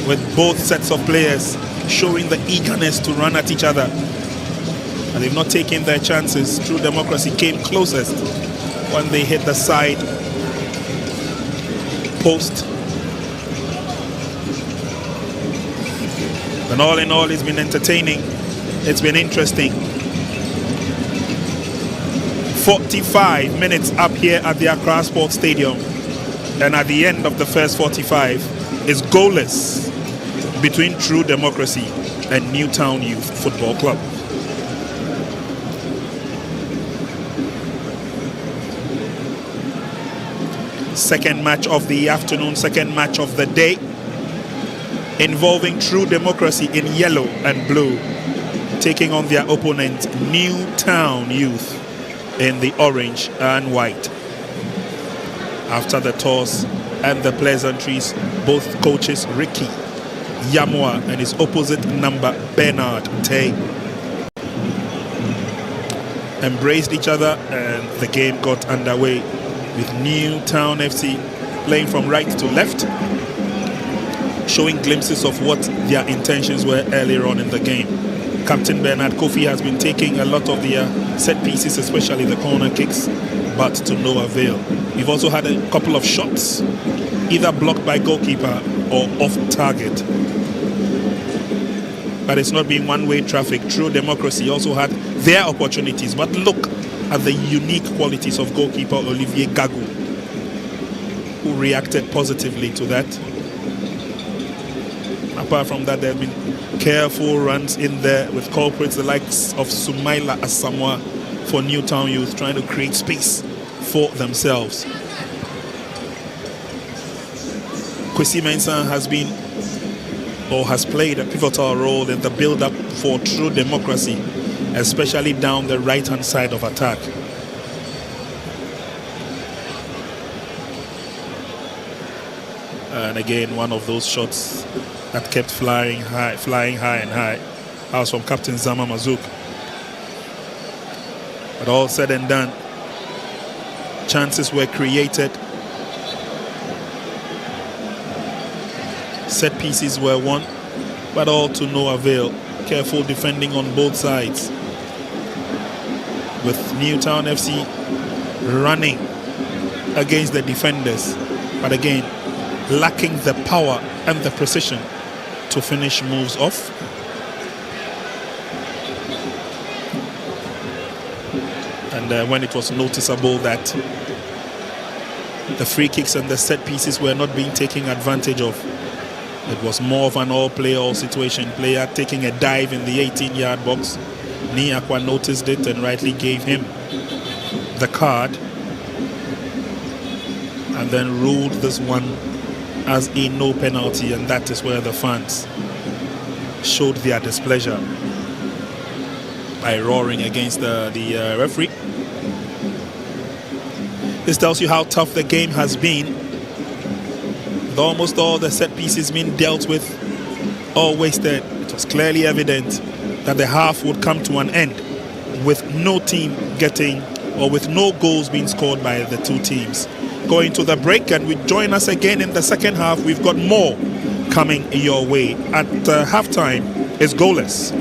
with both sets of players showing the eagerness to run at each other. And they've not taken their chances. True Democracy came closest when they hit the side post. And all in all, it's been entertaining. It's been interesting. 45 minutes up here at the Accra Sports Stadium. And at the end of the first 45 is goalless between True Democracy and Newtown Youth Football Club. Second match of the afternoon, second match of the day, involving True Democracy in yellow and blue, taking on their opponent Newtown Youth in the orange and white. After the toss and the pleasantries, both coaches Ricky Yamwa and his opposite number Bernard Tay embraced each other, and the game got underway with Newtown FC playing from right to left, showing glimpses of what their intentions were earlier on in the game. Captain Bernard Kofi has been taking a lot of the set pieces, especially the corner kicks, but to no avail. We've also had a couple of shots, either blocked by goalkeeper or off target. But it's not been one-way traffic. True Democracy also had their opportunities, but look at the unique qualities of goalkeeper Olivier Gagu, who reacted positively to that. Apart from that, there have been careful runs in there with culprits the likes of Sumaila Asamoah for Newtown Youth, trying to create space for themselves. Kwesi Mensah has played a pivotal role in the build-up for True Democracy, especially down the right-hand side of attack. And again, one of those shots that kept flying high and high. That was from Captain Zama Mazouk. But all said and done, chances were created. Set pieces were won, but all to no avail. Careful defending on both sides, with Newtown FC running against the defenders, but again lacking the power and the precision to finish moves off. And when it was noticeable that the free kicks and the set pieces were not being taken advantage of, it was more of an all-play, all situation. Player taking a dive in the 18-yard box. Niakwa noticed it and rightly gave him the card, and then ruled this one as a no penalty, and that is where the fans showed their displeasure by roaring against the referee. This tells you how tough the game has been, with almost all the set pieces being dealt with, all wasted. It was clearly evident that the half would come to an end with no team getting, or with no goals being scored by the two teams. Going to the break, and we join us again in the second half. We've got more coming your way. At halftime, it's goalless.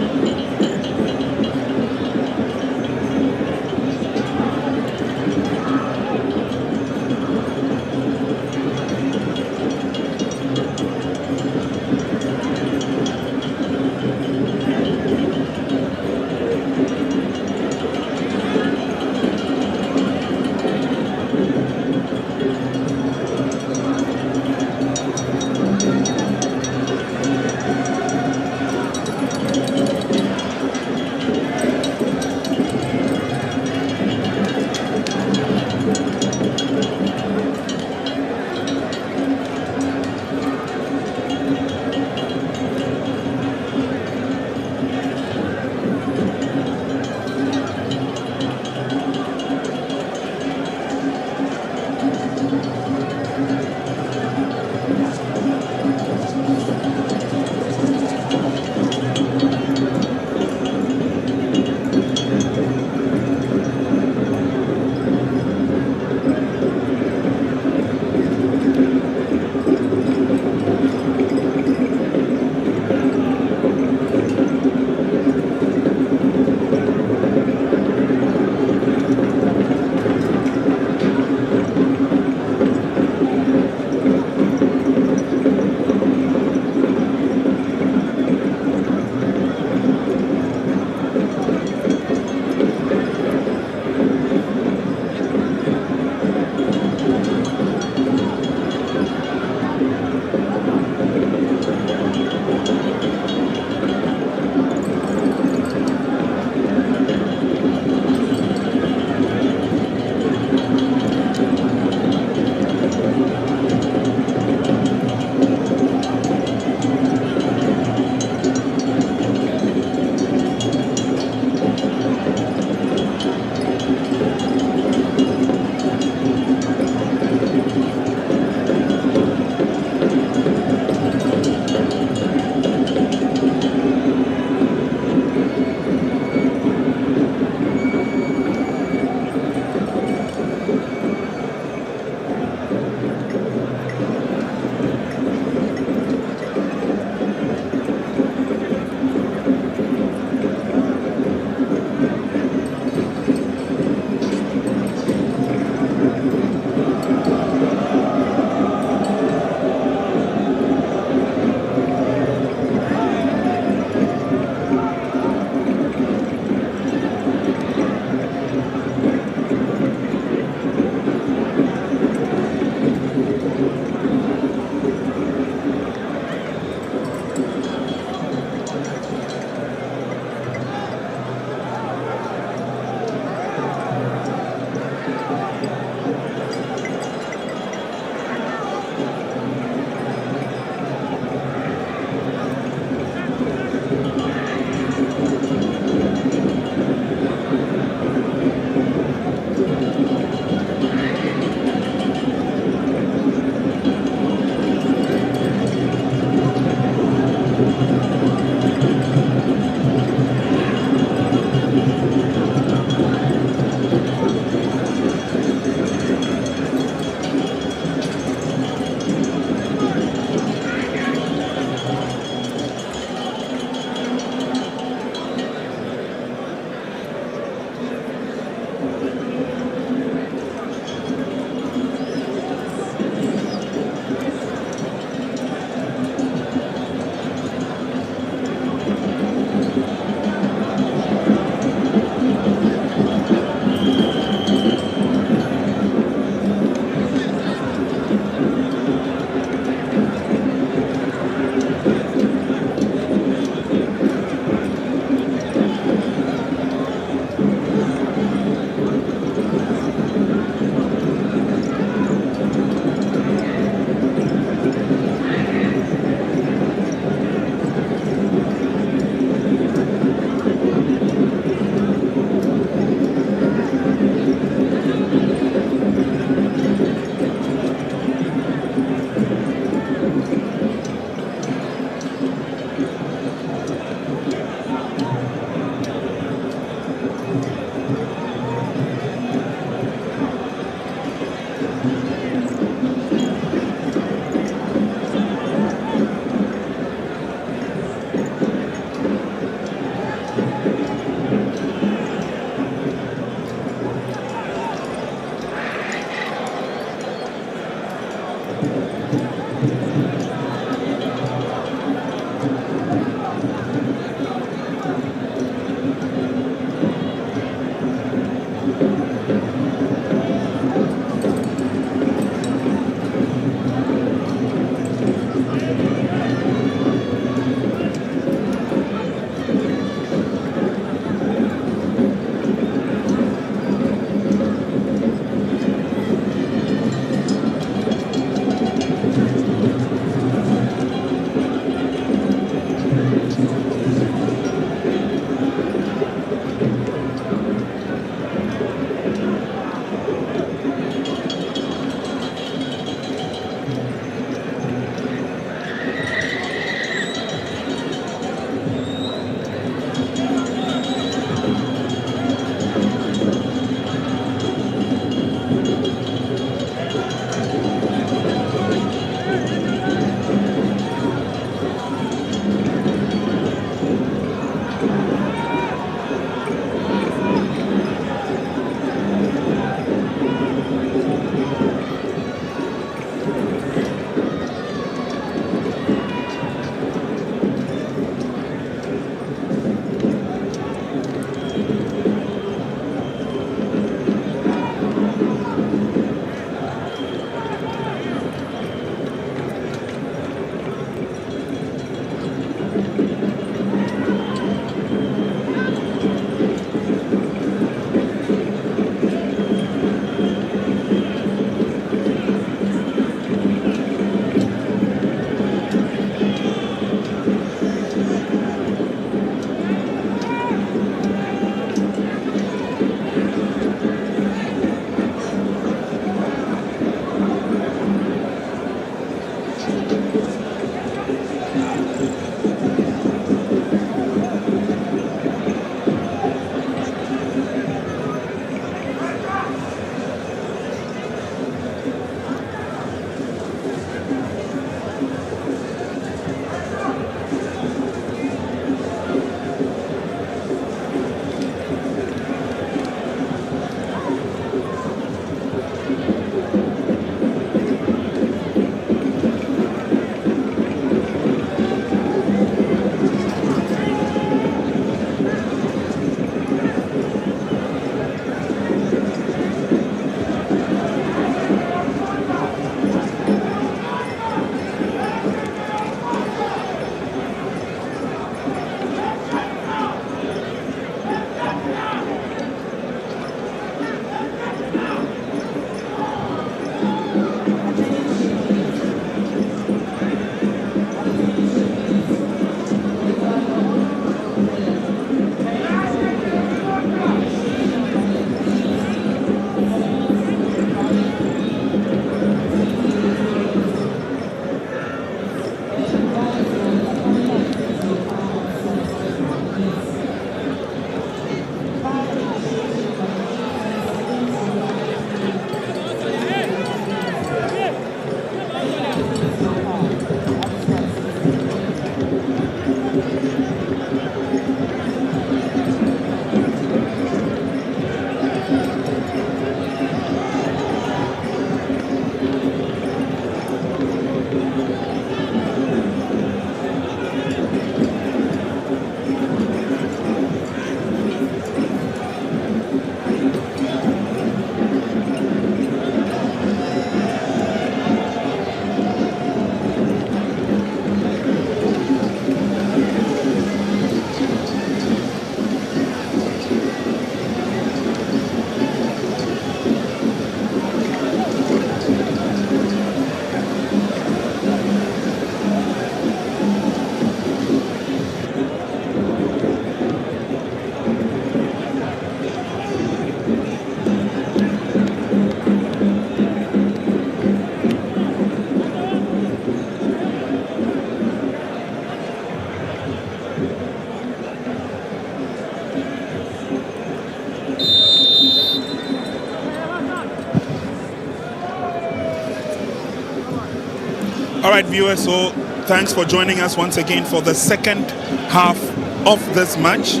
All right, viewers, so thanks for joining us once again for the second half of this match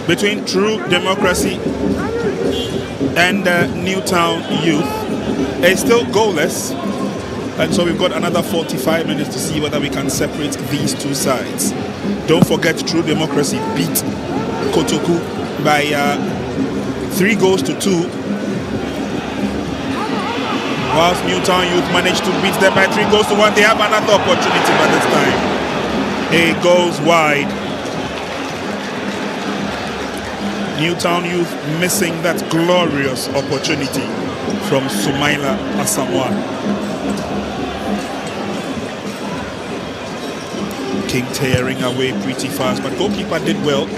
between True Democracy and Newtown Youth. It's still goalless, and so we've got another 45 minutes to see whether we can separate these two sides. Don't forget, True Democracy beat Kotoku by 3 goals to 2, whilst Newtown Youth managed to beat them by 3 goals to 1. They have another opportunity, but this time it goes wide. Newtown Youth missing that glorious opportunity from Sumaila Asamoah. King tearing away pretty fast, but goalkeeper did well.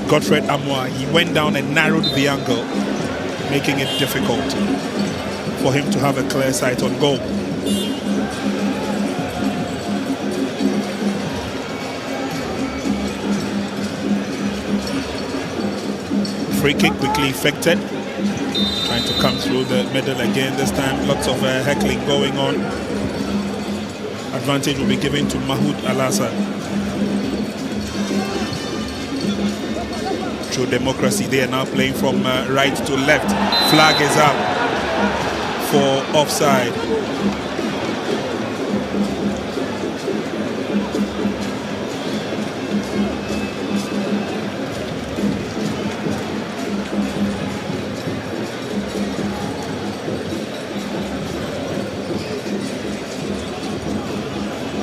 Godfred Amoah, he went down and narrowed the angle, making it difficult for him to have a clear sight on goal. Free kick quickly effected, trying to come through the middle again. This time lots of heckling going on. Advantage will be given to Mahmoud Al-Hassan. True Democracy, they are now playing from right to left. Flag is up for offside.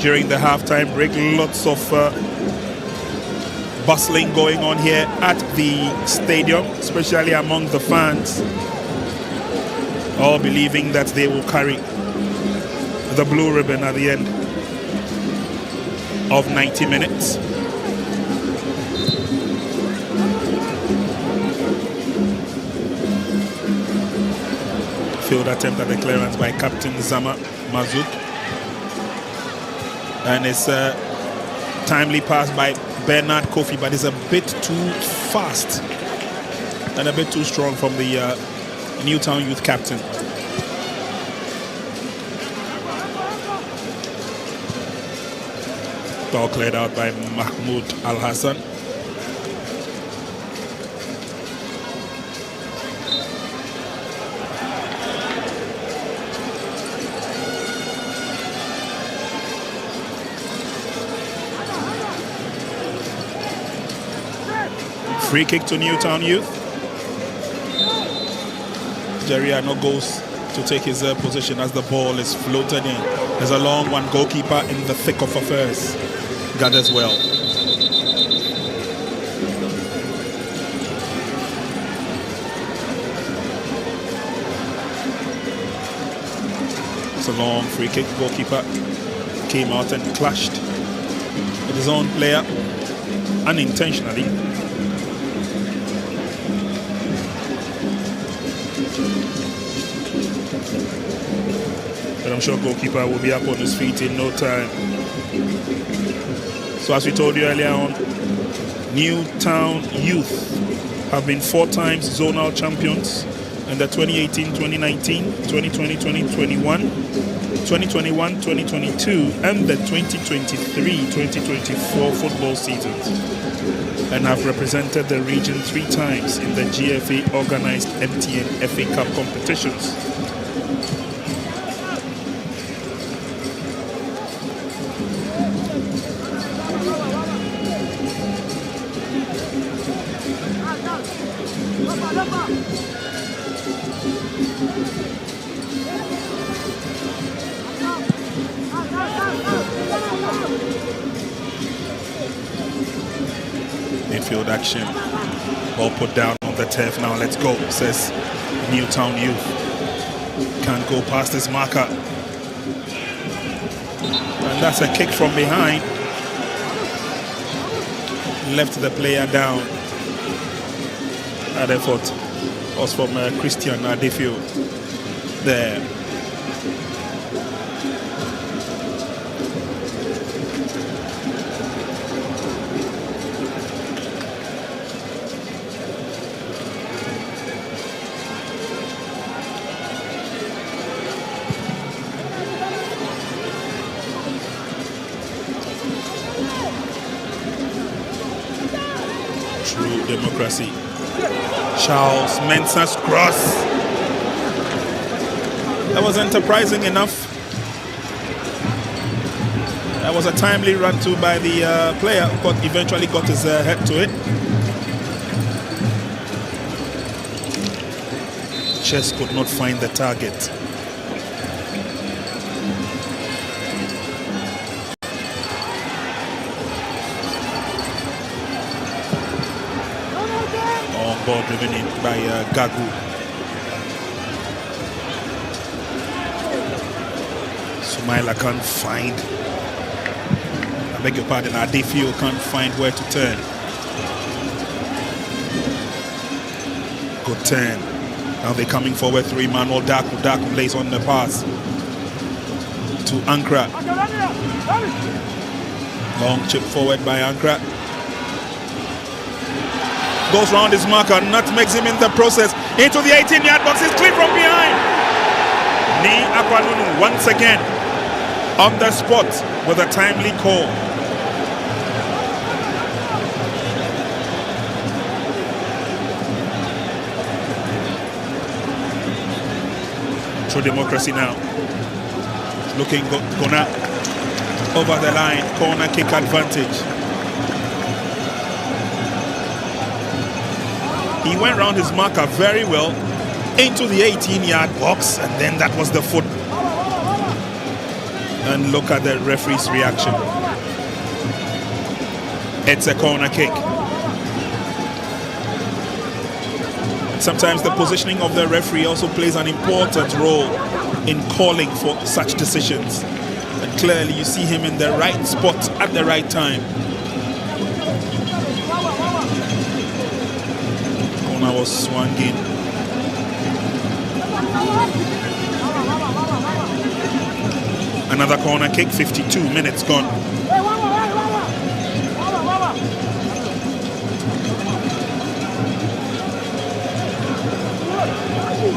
During the halftime break, lots of bustling going on here at the stadium, especially among the fans, all believing that they will carry the blue ribbon at the end of 90 minutes. Field attempt at the clearance by Captain Zama Mazouk. And it's a timely pass by Bernard Kofi, but it's a bit too fast and a bit too strong from the Newtown Youth captain. Ball cleared out by Mahmoud Al-Hassan. Free kick to Newtown Youth. Jeriano goes to take his position as the ball is floated in. There's a long one. Goalkeeper in the thick of affairs gathers well. It's a long free kick. Goalkeeper came out and clashed with his own player unintentionally. But I'm sure goalkeeper will be up on his feet in no time. So as we told you earlier on, Newtown Youth have been 4 times zonal champions in the 2018-2019, 2020-2021, 2021-2022 and the 2023-2024 football seasons, and have represented the region 3 times in the GFA organized MTN FA Cup competitions. Midfield action. Ball put down on the turf. Now let's go, says Newtown Youth. Can't go past this marker. And that's a kick from behind. Left the player down. That effort was from Christian Adefio there. True democracy. Charles Mensah's cross. That was enterprising enough. That was a timely run to by the player, but eventually got his head to it. Just could not find the target. On board driven in by Gagu. Sumaila can't find. I beg your pardon, Adefio can't find where to turn. Good turn. Now they're coming forward through Emmanuel Daku. Daku plays on the pass to Ankra. Long chip forward by Ankra. Goes round his marker, nutmegs him in the process. Into the 18-yard box, he's clear from behind. Ni Akwanunu once again on the spot with a timely call. True democracy now. Looking Gona over the line, corner kick advantage. He went round his marker very well into the 18-yard box, and then that was the foot. And look at the referee's reaction. It's a corner kick. Sometimes the positioning of the referee also plays an important role in calling for such decisions. And clearly you see him in the right spot at the right time. Corner was swung in. Another corner kick, 52 minutes gone.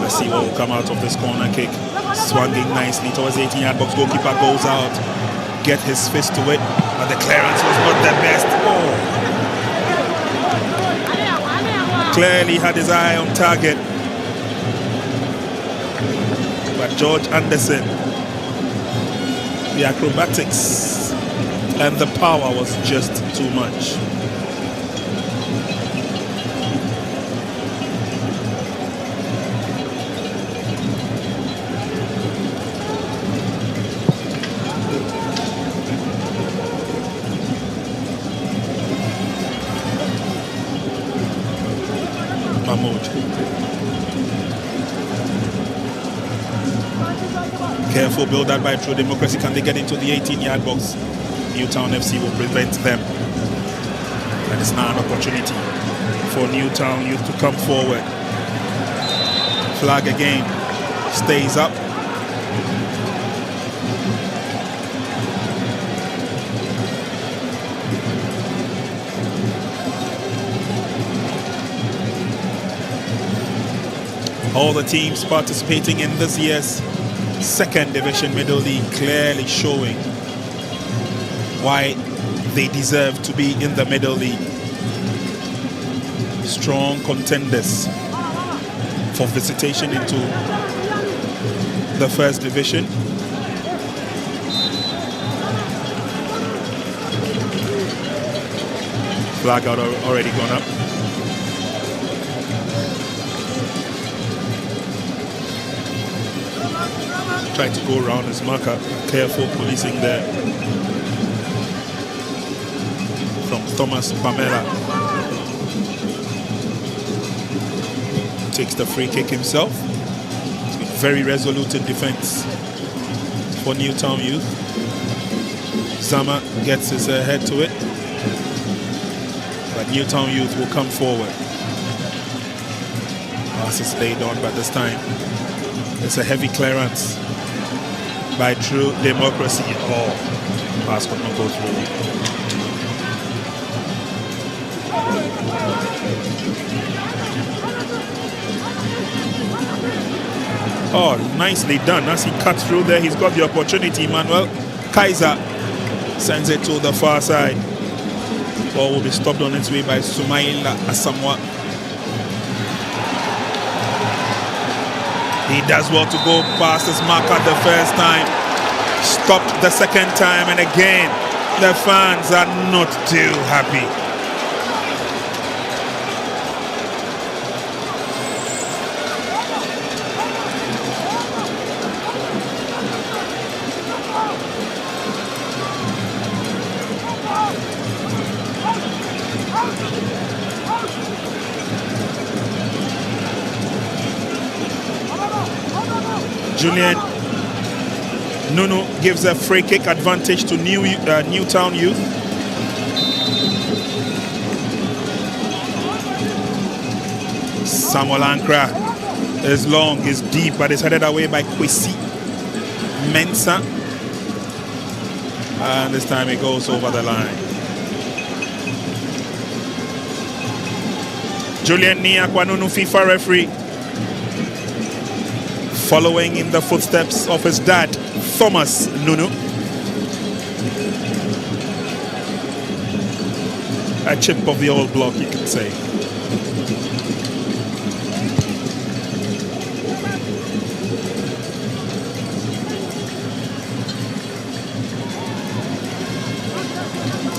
Let's see what will come out of this corner kick. Swinging nicely towards the 18-yard box. Goalkeeper goes out. Get his fist to it. But the clearance was not the best. Oh. Clearly had his eye on target. But George Anderson, the acrobatics and the power was just too much. Careful build out by True Democracy. Can they get into the 18-yard box? Newtown FC will prevent them. And it's now an opportunity for Newtown youth to come forward. Flag again. Stays up. All the teams participating in this year's Second Division Middle League clearly showing why they deserve to be in the Middle League. Strong contenders for visitation into the First Division. Flag out already gone up. Trying to go around his marker. Careful policing there from Thomas Pamela. Takes the free kick himself. He's been very resolute in defense for Newtown youth. Zama gets his head to it, but Newtown youth will come forward. Pass is laid on, but this time it's a heavy clearance by True Democracy. Oh, pass could not go through. Oh, nicely done. As he cuts through there, he's got the opportunity. Manuel Kaiser sends it to the far side. Ball will be stopped on its way by Sumaila Asamoah. He does well to go past his marker the first time. Stopped the second time, and again, the fans are not too happy. Julian Nunu gives a free kick advantage to Newtown Youth. Samuel Ankra is long, is deep, but is headed away by Kwesi Mensah. And this time it goes over the line. Julian Niakwa Nunu, FIFA referee, following in the footsteps of his dad, Thomas Nunu. A chip of the old block, you could say.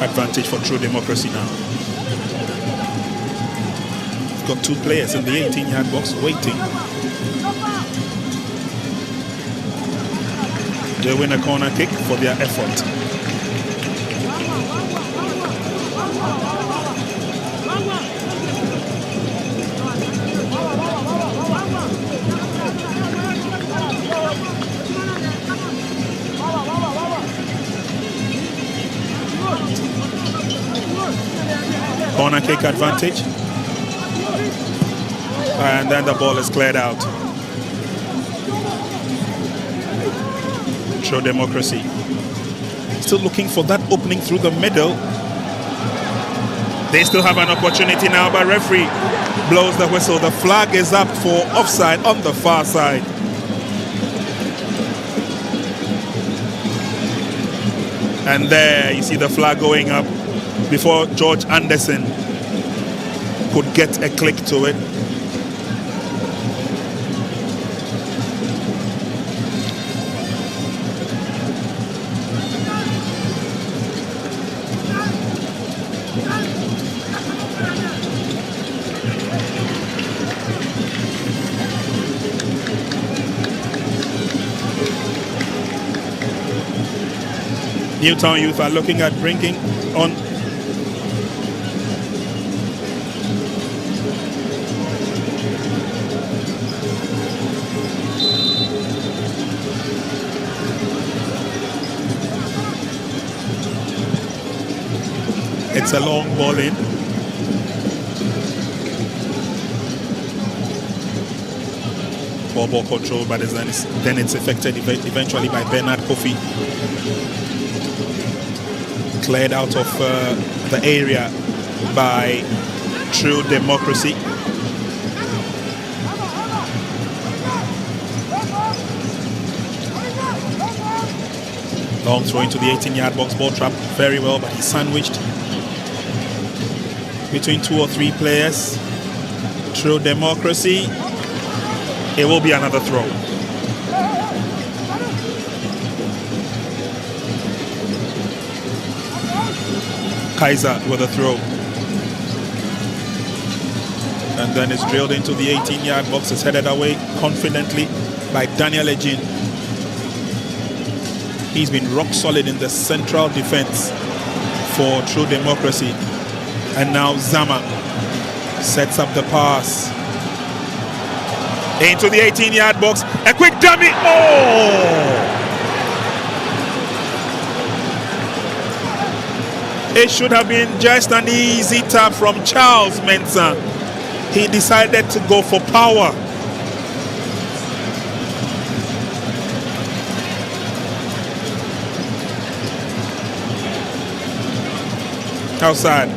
Advantage for True Democracy now. We've got two players in the 18-yard box waiting. They win a corner kick for their effort. Corner kick advantage. And then the ball is cleared out. True Democracy still looking for that opening through the middle. They still have an opportunity now, but referee blows the whistle. The flag is up for offside on the far side. And there you see the flag going up before George Anderson could get a click to it. Newtown Youth are looking at bringing on it's a long ball in. Poor ball control, but then it's affected eventually by Bernard Kofi. Cleared out of the area by True Democracy. Long throw into the 18-yard box, ball trapped very well, but he's sandwiched between two or three players. True Democracy. It will be another throw. Kaiser with a throw. And then it's drilled into the 18-yard box. It's headed away confidently by Daniel Ejin. He's been rock solid in the central defense for True Democracy. And now Zama sets up the pass. Into the 18-yard box. A quick dummy. Oh! It should have been just an easy tap from Charles Mensah. He decided to go for power. Outside.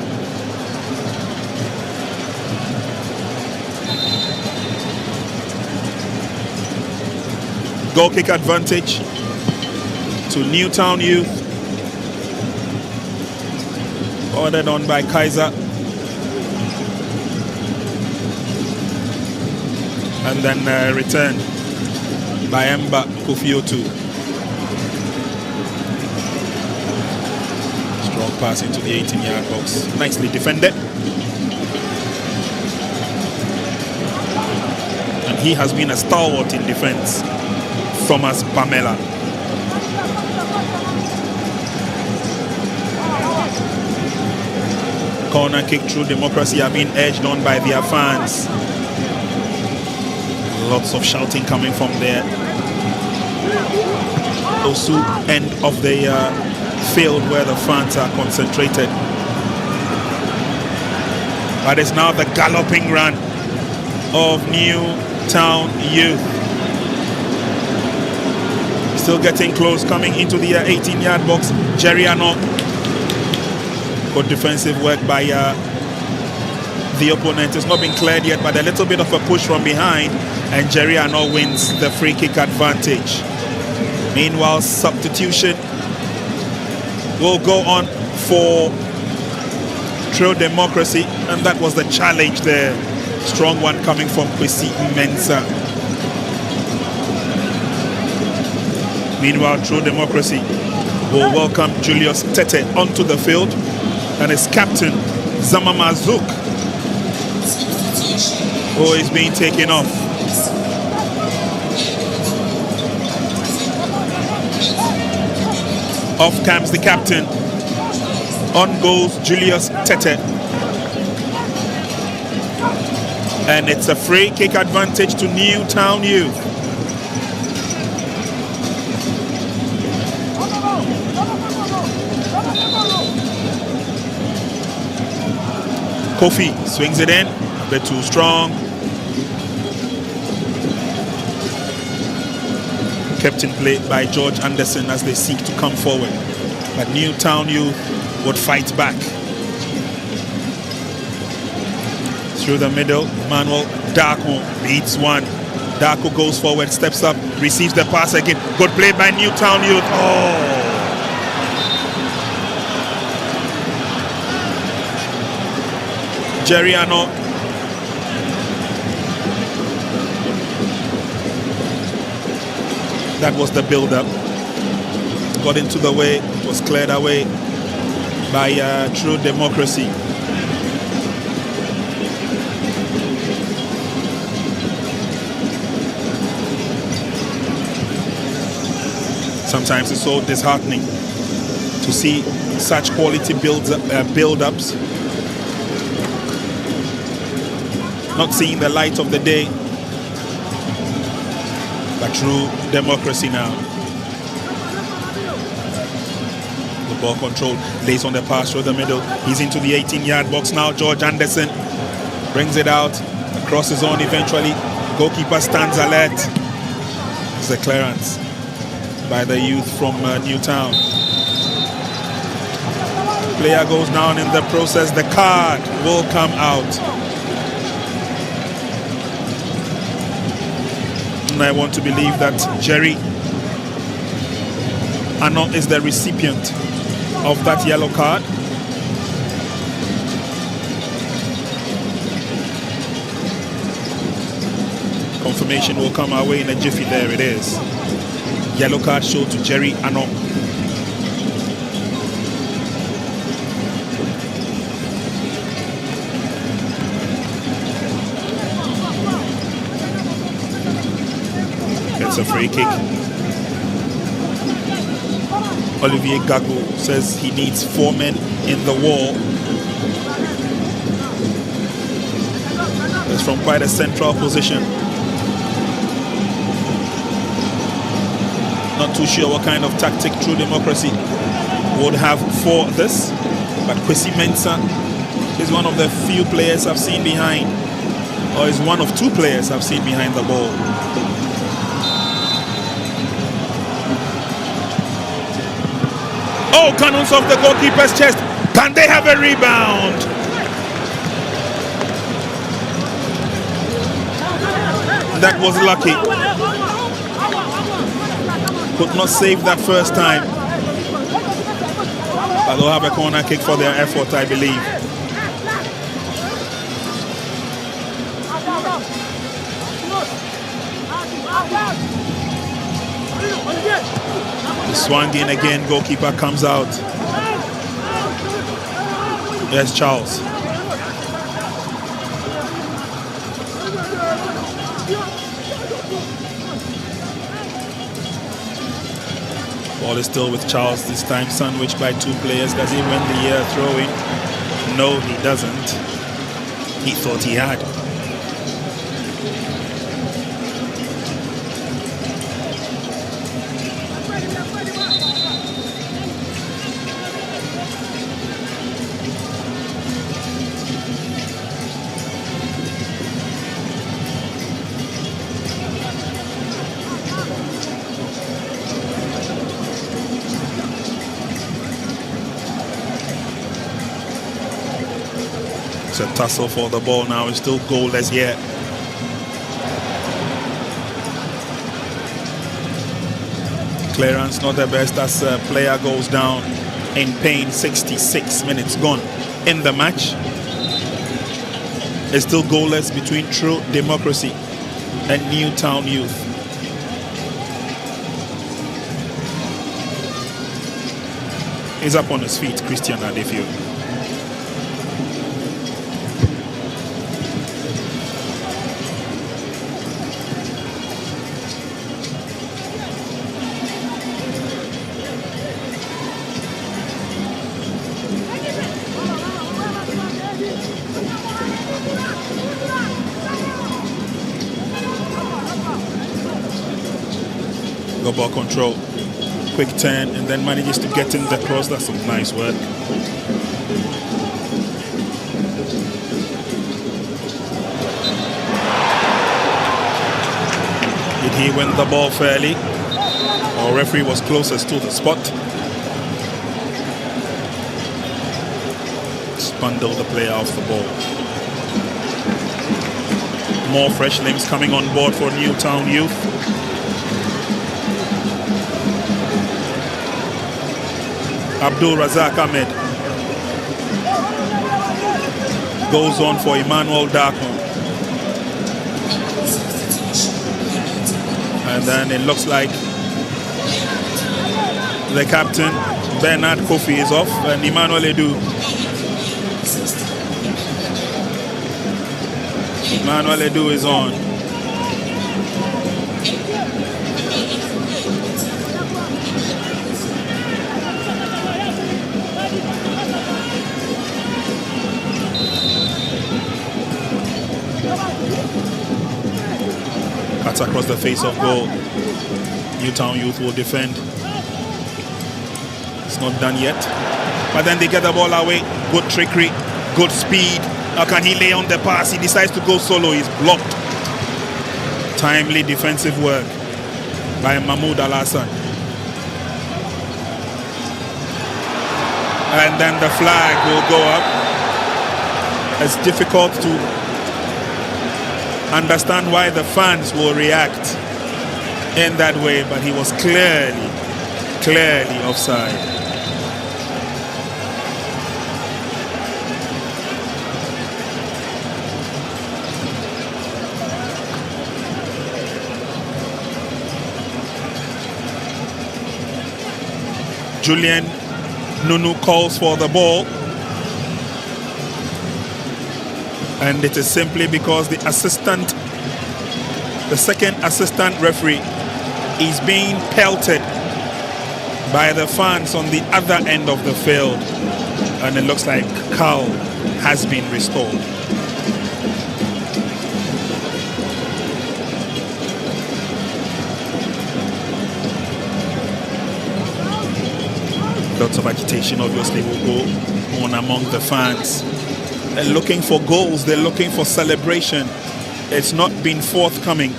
Goal kick advantage to Newtown Youth. Ordered on by Kaiser. And then returned by Emba Kofiotu. Strong pass into the 18-yard box. Nicely defended. And he has been a stalwart in defense. Thomas Pamela. Corner kick through Democracy have been edged on by their fans. Lots of shouting coming from there. Also end of the field where the fans are concentrated. But it's now the galloping run of Newtown Youth. Still getting close, coming into the 18-yard box. Jerry Ano. Good defensive work by the opponent. It's not been cleared yet, but a little bit of a push from behind, and Jerry Ano wins the free kick advantage. Meanwhile, substitution will go on for True Democracy, and that was the challenge there. Strong one coming from Kwesi Mensah. Meanwhile, True Democracy will welcome Julius Tete onto the field, and his captain, Zamama Zouk, who is being taken off. Off comes the captain. On goes Julius Tete. And it's a free kick advantage to Newtown Youth. Kofi swings it in, a bit too strong. Kept in play by George Anderson as they seek to come forward. But Newtown Youth would fight back. Through the middle, Manuel Darko beats one. Darko goes forward, steps up, receives the pass again. Good play by Newtown Youth. Oh! Jerry Ano. That was the build-up. Got into the way, it was cleared away by True Democracy. Sometimes it's so disheartening to see such quality build-ups not seeing the light of the day. But True Democracy now. The ball control, lays on the pass through the middle. He's into the 18-yard box now. George Anderson brings it out across his own eventually. Goalkeeper stands alert. It's the clearance by the youth from Newtown. Player goes down in the process. The card will come out. And I want to believe that Jerry Ano is the recipient of that yellow card. Confirmation will come our way in a jiffy. There it is. Yellow card showed to Jerry Ano. It's a free kick. Olivier Gago says he needs 4 men in the wall. It's from quite a central position. Not too sure what kind of tactic True Democracy would have for this, but Kwesi Mensah is one of the few players I've seen behind, or is one of 2 players I've seen behind the ball. Oh, cannons off the goalkeeper's chest. Can they have a rebound? That was lucky. Could not save that first time. They'll have a corner kick for their effort, I believe. He swung in again, goalkeeper comes out. Yes, Charles. Ball is still with Charles, this time sandwiched by two players. Does he win the throw-in? No, he doesn't. He thought he had. A tussle for the ball now. It's still goalless yet. Clearance not the best as a player goes down in pain. 66 minutes gone in the match. It's still goalless between True Democracy and Newtown Youth. He's up on his feet, Christian Adefiu. Ball control, quick turn, and then manages to get in the cross. That's some nice work. Did he win the ball fairly? Our referee was closest to the spot. Spundled the player off the ball. More fresh limbs coming on board for Newtown Youth. Abdul Razak Ahmed goes on for Emmanuel Darko. And then it looks like the captain, Bernard Kofi, is off, and Emmanuel Edu. Emmanuel Edu is on. Cuts across the face of goal. Newtown Youth will defend. It's not done yet. But then they get the ball away. Good trickery, good speed. How can he lay on the pass? He decides to go solo. He's blocked. Timely defensive work by Mahmoud Al-Hassan. And then the flag will go up. It's difficult to understand why the fans will react in that way, but he was clearly offside. Julian Nunu calls for the ball. And it is simply because the second assistant referee is being pelted by the fans on the other end of the field. And it looks like calm has been restored. Lots of agitation obviously will go on among the fans. They're looking for goals, they're looking for celebration. It's not been forthcoming.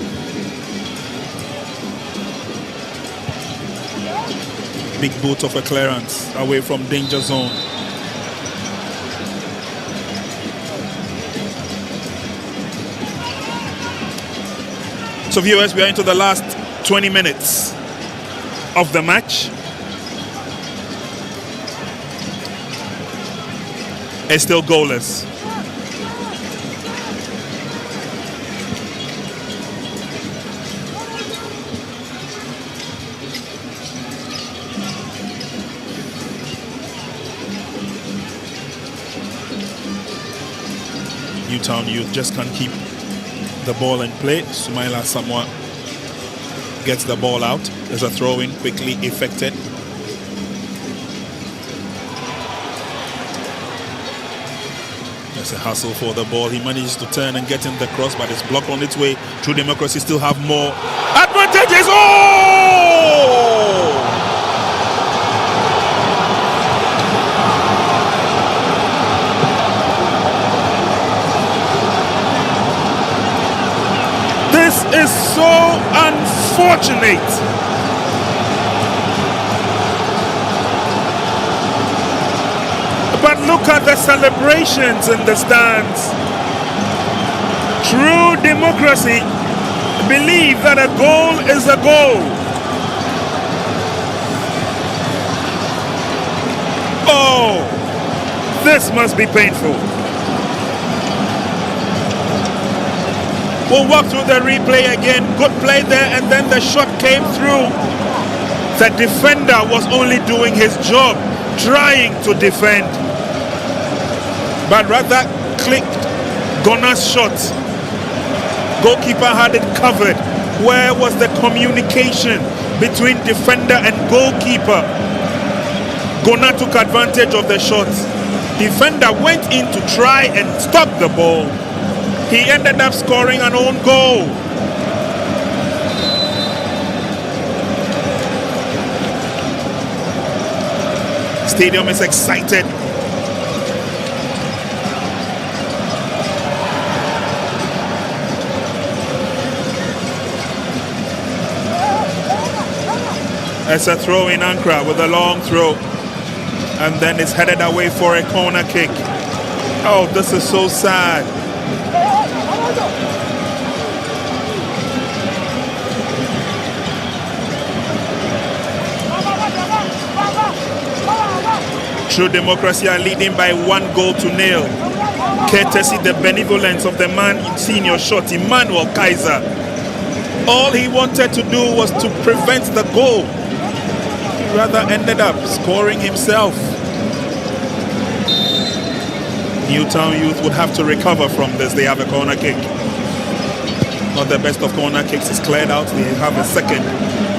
Big boot of a clearance away from danger zone. So viewers, we are into the last 20 minutes of the match. is still goalless. Newtown Youth just can't keep the ball in play. Sumaila Samoa gets the ball out. There's a throw-in quickly effected. There's a hustle for the ball. He manages to turn and get in the cross, but it's blocked on its way. True Democracy still have more advantages. Oh! This is so unfortunate. But look at the celebrations in the stands. True Democracy believe that a goal is a goal. Oh, this must be painful. We'll walk through the replay again. Good play there, and then the shot came through. The defender was only doing his job, trying to defend, but rather clicked Gona's shot. Goalkeeper had it covered. Where was the communication between defender and goalkeeper? Gona took advantage of the shot. Defender went in to try and stop the ball. He ended up scoring an own goal. Stadium is excited. It's a throw in Ankara with a long throw. And then it's headed away for a corner kick. Oh, this is so sad. True Democracy are leading by 1-0, courtesy the benevolence of the man in senior shot, Emmanuel Kaiser. All he wanted to do was to prevent the goal. He rather ended up scoring himself. Newtown Youth would have to recover from this. They have a corner kick. Not the best of corner kicks is cleared out. They have a second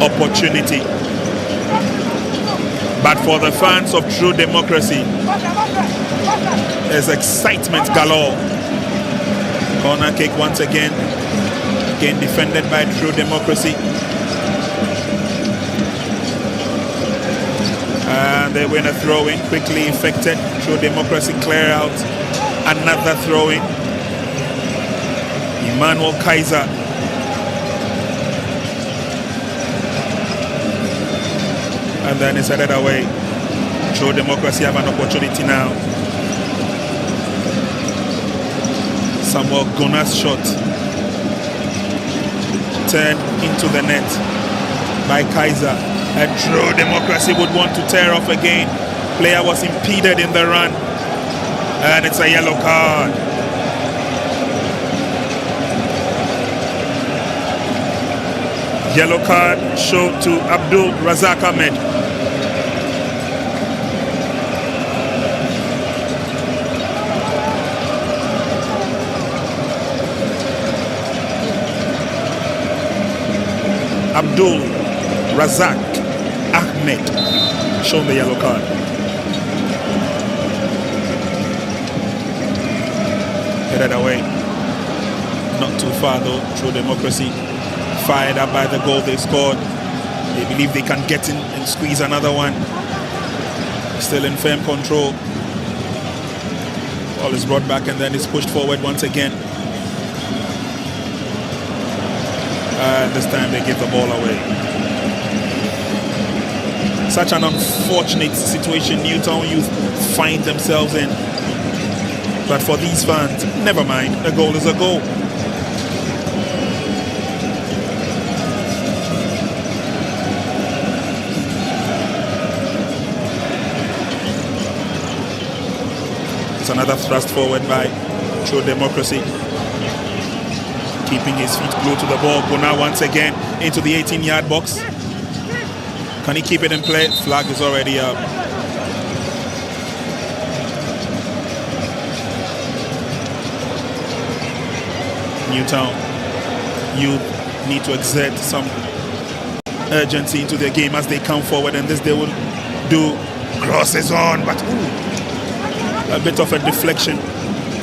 opportunity. But for the fans of True Democracy, there's excitement galore. Corner kick once again. Again defended by True Democracy. And they win a throw-in, quickly effected. True Democracy clear out. Another throw-in. Emmanuel Kaiser. And then it's headed away. True Democracy have an opportunity now. Samuel Gona's shot turned into the net by Kaiser. And True Democracy would want to tear off again. Player was impeded in the run. And it's a yellow card. Yellow card showed to Abdul Razak Ahmed. Abdul Razak Ahmed shown the yellow card. Headed away. Not too far though. True Democracy fired up by the goal they scored. They believe they can get in and squeeze another one. Still in firm control. Ball is brought back and then it's pushed forward once again. And this time they give the ball away. Such an unfortunate situation Newtown Youth find themselves in. But for these fans, never mind. A goal is a goal. It's another thrust forward by True Democracy. Keeping his feet glued to the ball. Guna once again into the 18-yard box. Can he keep it in play? Flag is already up. Newtown youth need to exert some urgency into their game as they come forward, and this they will do. Crosses on, but a bit of a deflection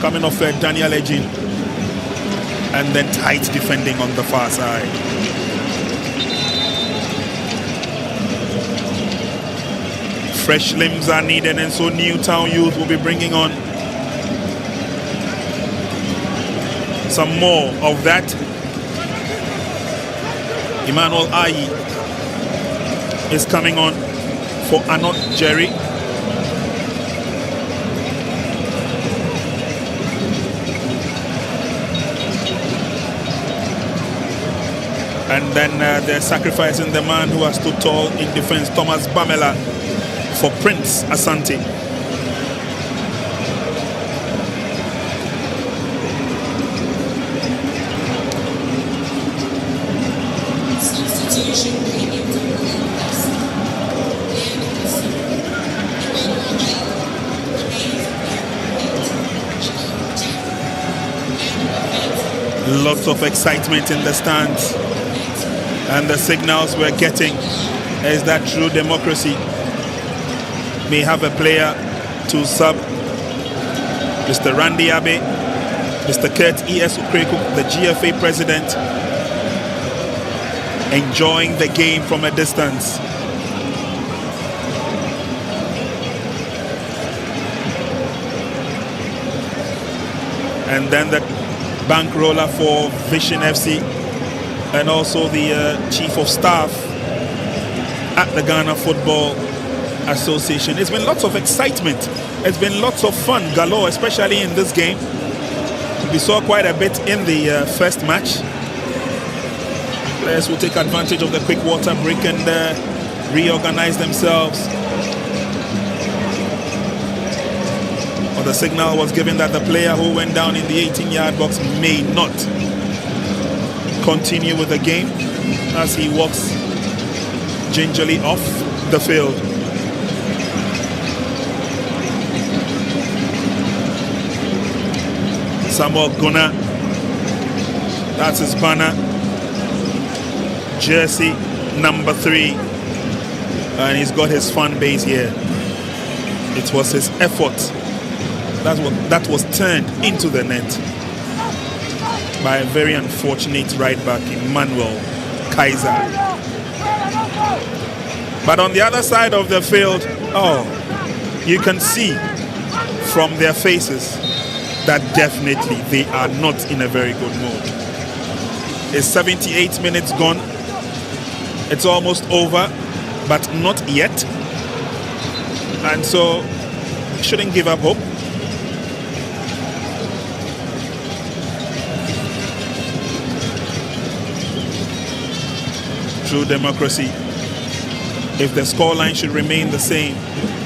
coming off Daniel Ejin, and then tight defending on the far side. Fresh limbs are needed, and so Newtown youth will be bringing on some more of that. Emmanuel Ayi is coming on for Anot Jerry. And then they're sacrificing the man who has stood tall in defense, Thomas Bamela, for Prince Asante. Lots of excitement in the stands, and the signals we're getting is that True Democracy may have a player to sub Mr. Randy Abe, Mr. Kurt E.S. Ukreku, the GFA president, enjoying the game from a distance. And then the bankroller for Vision FC, and also the chief of staff at the Ghana Football Association. It's been lots of excitement. It's been lots of fun galore, especially in this game. We saw quite a bit in the first match. Players will take advantage of the quick water break and reorganize themselves. But the signal was given that the player who went down in the 18-yard box may not continue with the game as he walks gingerly off the field. Samuel Guna, that's his banner, jersey number 3, and he's got his fan base here. It was his effort that was turned into the net by a very unfortunate right back, Emmanuel Kaiser. But on the other side of the field, you can see from their faces that definitely they are not in a very good mood. It's 78 minutes gone. It's almost over, but not yet. And so, shouldn't give up hope. True Democracy, if the scoreline should remain the same,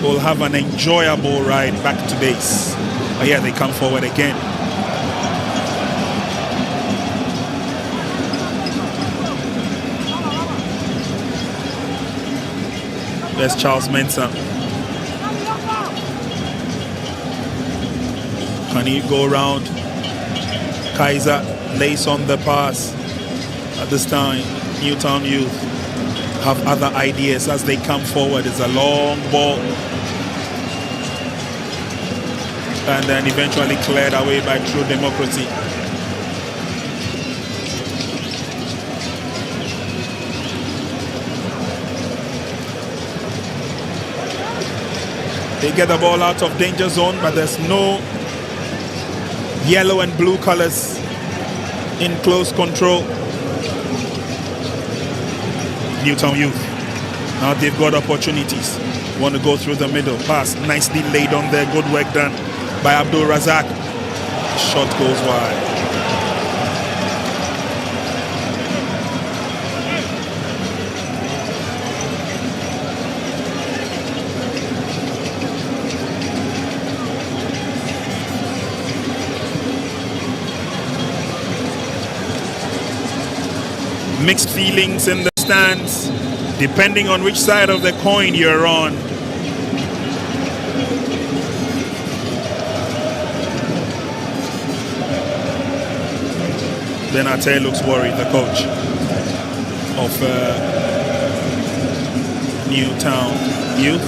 we'll have an enjoyable ride back to base. But yeah, they come forward again. There's Charles Mensah. Can he go around? Kaiser lays on the pass. At this time, Newtown youth have other ideas as they come forward. It's a long ball, and then eventually cleared away by True Democracy. They get the ball out of danger zone, but there's no yellow and blue colors in close control. Newtown youth, now they've got opportunities. Want to go through the middle. Pass nicely laid on there. Good work done by Abdul Razak. Shot goes wide. Mixed feelings in the stands, depending on which side of the coin you're on. Benate looks worried, the coach of Newtown Youth.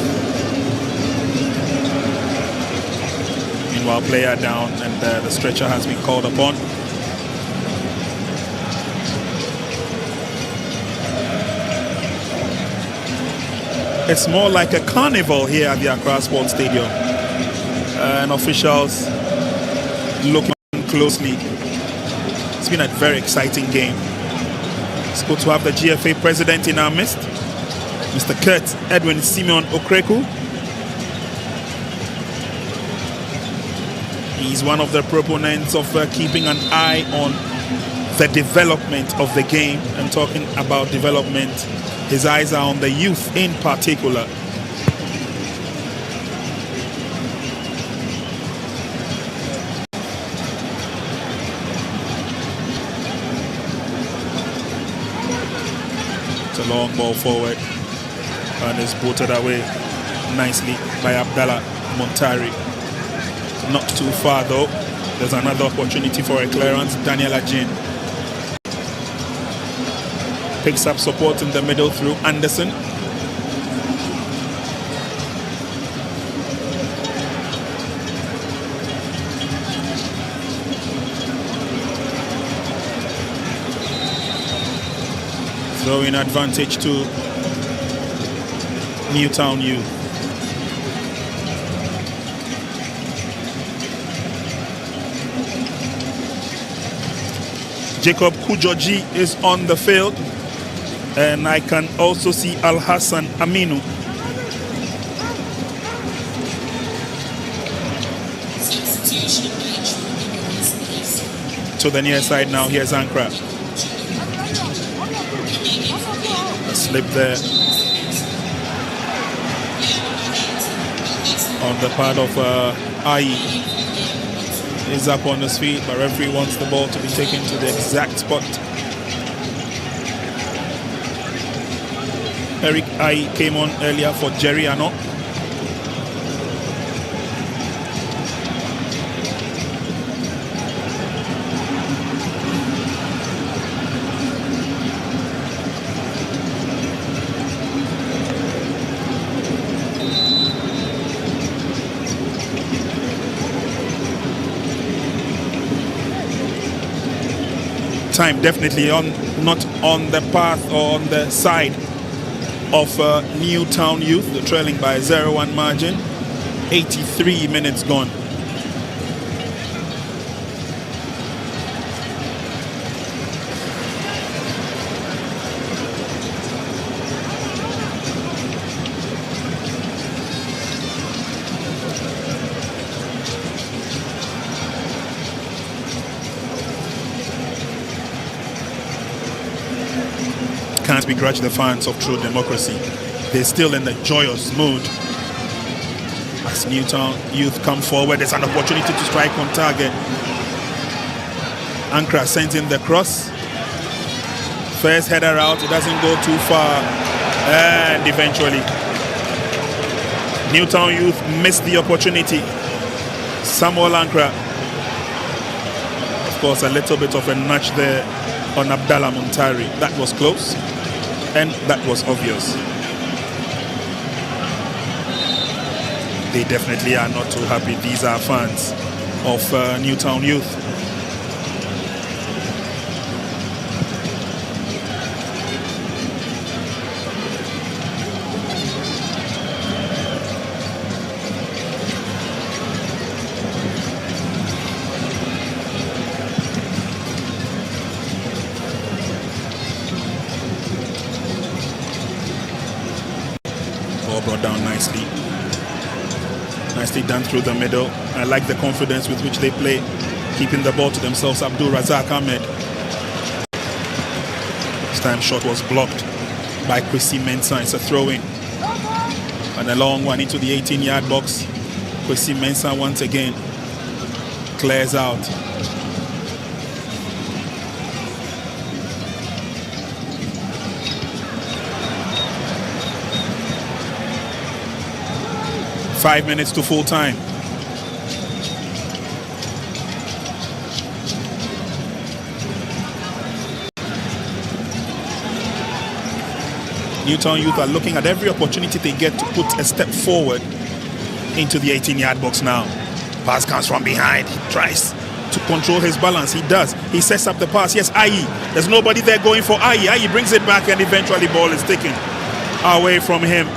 Meanwhile, player down and the stretcher has been called upon. It's more like a carnival here at the Accra Sports Stadium. And officials looking closely. It's been a very exciting game. It's good to have the GFA president in our midst, Mr. Kurt Edwin Simeon Okreku. He's one of the proponents of keeping an eye on the development of the game. And talking about development, his eyes are on the youth in particular. It's a long ball forward and is booted away nicely by Abdallah Montari. Not too far though. There's another opportunity for a clearance. Daniel Ajin picks up support in the middle through Anderson. Throwing advantage to Newtown Youth. Jacob Kujoji is on the field. And I can also see Al Hassan Aminu. To the near side now, here's Ankra. A slip there on the part of Ai. Is up on his feet, but referee wants the ball to be taken to the exact spot. Eric Ai came on earlier for Jerry Ano. Time definitely not on the path or on the side of Newtown Youth. They're trailing by 0-1 margin. 83 minutes gone. Can't begrudge the fans of True Democracy. They're still in the joyous mood. As Newtown Youth come forward, there's an opportunity to strike on target. Ankra sends in the cross. First header out, it doesn't go too far. And eventually, Newtown Youth missed the opportunity. Samuel Ankra. Of course, a little bit of a nudge there on Abdallah Montari. That was close. And that was obvious. They definitely are not too happy. These are fans of Newtown Youth. Brought down nicely. Nicely done through the middle. I like the confidence with which they play, keeping the ball to themselves. Abdul Razak Ahmed. This time shot was blocked by Kwesi Mensah. It's a throw-in. And a long one into the 18-yard box. Kwesi Mensah once again clears out. 5 minutes to full time. Newtown youth are looking at every opportunity they get to put a step forward into the 18-yard box now. Pass comes from behind. He tries to control his balance. He does. He sets up the pass. Yes, Ayi. There's nobody there going for Ayi. Ayi brings it back and eventually ball is taken away from him.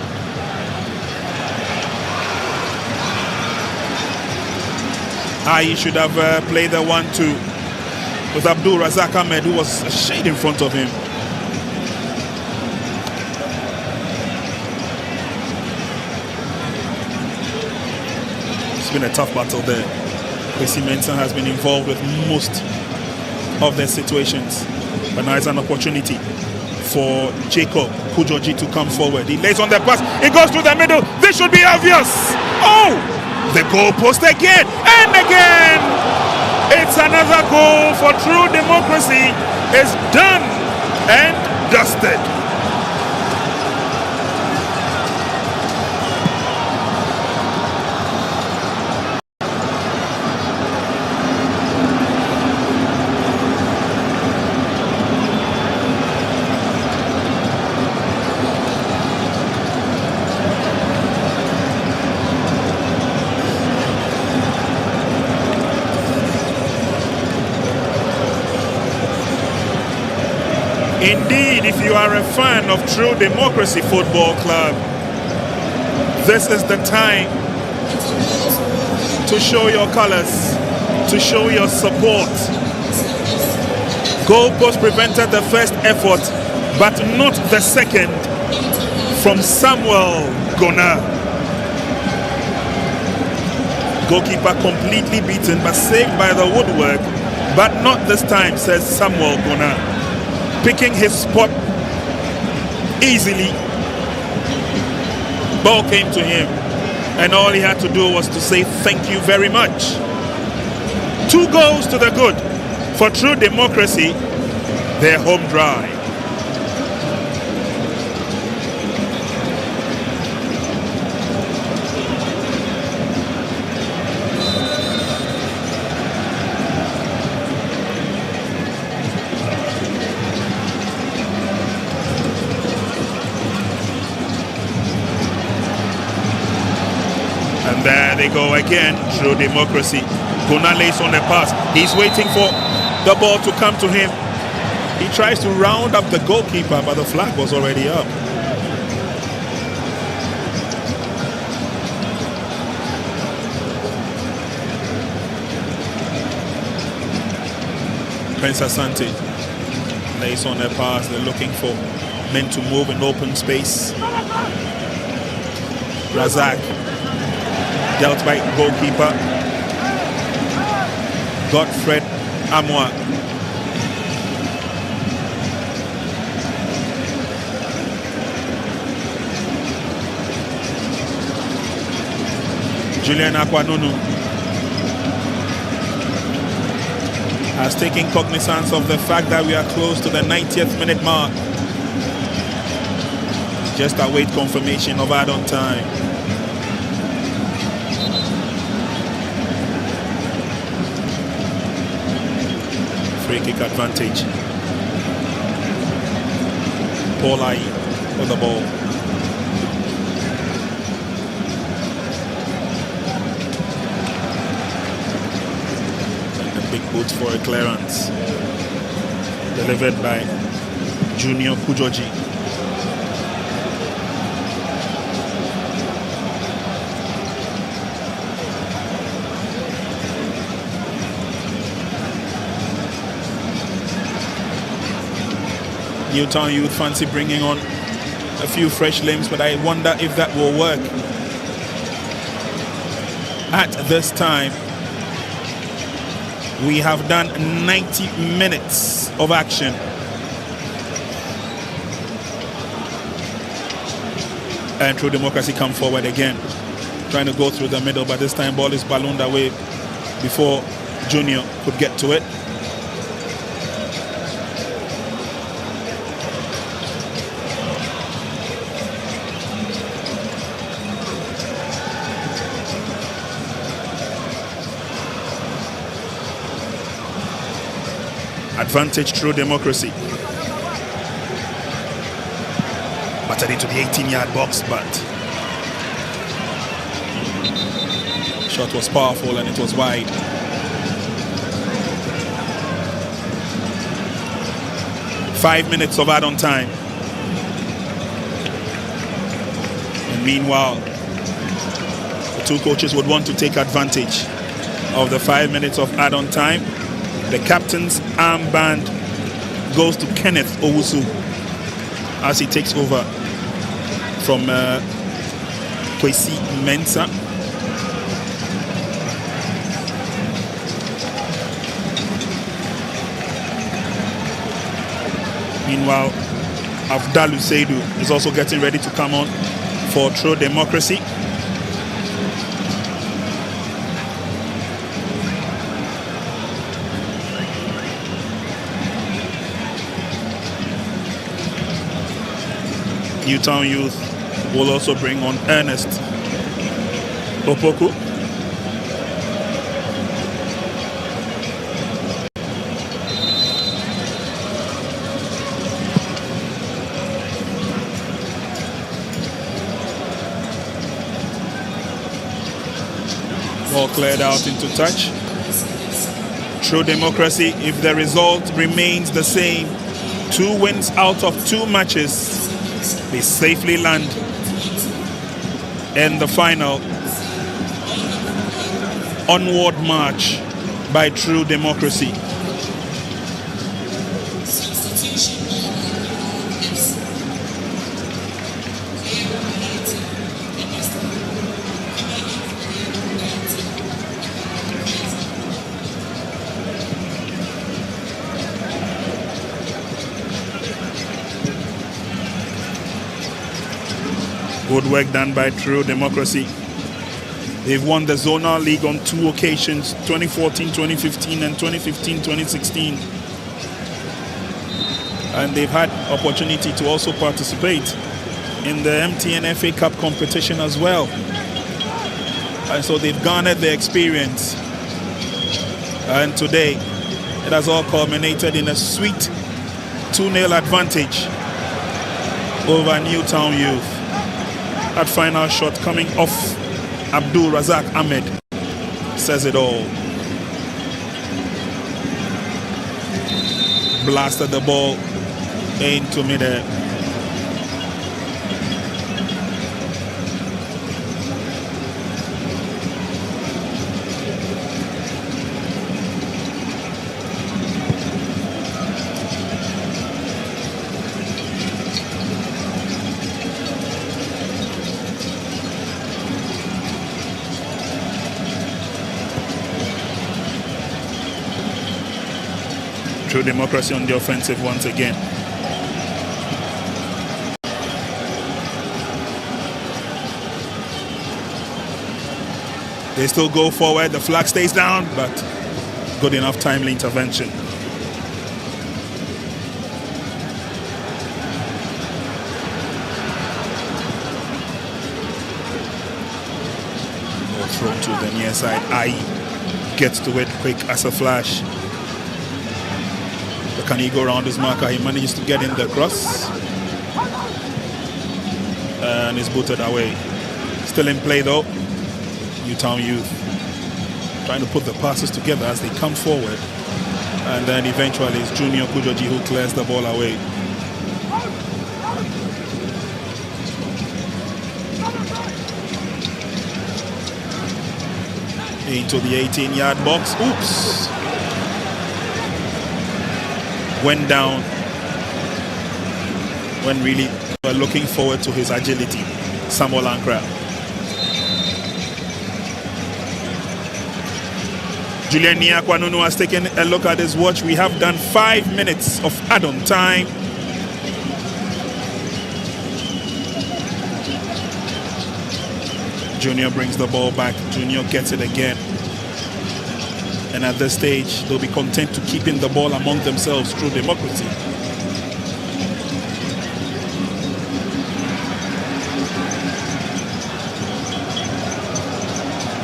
Ayi should have played the 1-2 with Abdul Razak Ahmed, who was a shade in front of him. It's been a tough battle there. Kwesi Mensah has been involved with most of their situations. But now it's an opportunity for Jacob Kujoji to come forward. He lays on the pass. It goes to the middle. This should be obvious. Oh! The goal post again and again. It's another goal for True Democracy. It's done and dusted. Indeed, if you are a fan of True Democracy Football Club, this is the time to show your colors, to show your support. Goal post prevented the first effort, but not the second, from Samuel Gona. Goalkeeper completely beaten, but saved by the woodwork, but not this time, says Samuel Gona. Picking his spot easily. Ball came to him, and all he had to do was to say thank you very much. 2 goals to the good for True Democracy. They're home dry. And there they go again, True Democracy. Gona lays on the pass. He's waiting for the ball to come to him. He tries to round up the goalkeeper, but the flag was already up. Prince Asante lays on the pass. They're looking for men to move in open space. Razak dealt by goalkeeper Godfred Amwa. Julian Akwanunu has taken cognizance of the fact that we are close to the 90th minute mark. Just await confirmation of add-on time. Free kick advantage. Paul Ayi with the ball. And the big boot for a clearance. Delivered by Junior Kujoji. Newtown youth fancy bringing on a few fresh limbs, but I wonder if that will work at this time. We have done 90 minutes of action. And True Democracy come forward again, trying to go through the middle, but this time ball is ballooned away before Junior could get to it. Advantage through democracy. Battered into the 18-yard box, but shot was powerful and it was wide. Five minutes of add-on time. And meanwhile, the two coaches would want to take advantage of the 5 minutes of add-on time. The captain's armband goes to Kenneth Owusu as he takes over from Kwesi Mensah. Meanwhile, Avdalu Seidu is also getting ready to come on for True Democracy. Newtown Youth will also bring on Ernest Opoku. Ball cleared out into touch. True Democracy, if the result remains the same, 2 wins out of 2 matches, they safely land in the final. Onward march by True Democracy. Good work done by True Democracy. They've won the Zonal League on 2 occasions, 2014-2015 and 2015-2016. And they've had opportunity to also participate in the MTN FA Cup competition as well. And so they've garnered the experience. And today, it has all culminated in a sweet 2-0 advantage over Newtown Youth. That final shot coming off Abdul Razak Ahmed says it all. Blasted the ball into midair. True Democracy on the offensive once again. They still go forward, the flag stays down, but good enough timely intervention. Ball thrown to the near side. I gets to it quick as a flash. Can he go around his marker? He manages to get in the cross. And is booted away. Still in play though. Newtown Youth trying to put the passes together as they come forward. And then eventually it's Junior Kujoji who clears the ball away. Into the 18-yard box. Oops. Went down when really we're looking forward to his agility. Samuel Ankra. Julian Niakwanunu has taken a look at his watch. We have done 5 minutes of add-on time. Junior brings the ball back. Junior gets it again. And at this stage, they'll be content to keeping the ball among themselves through democracy.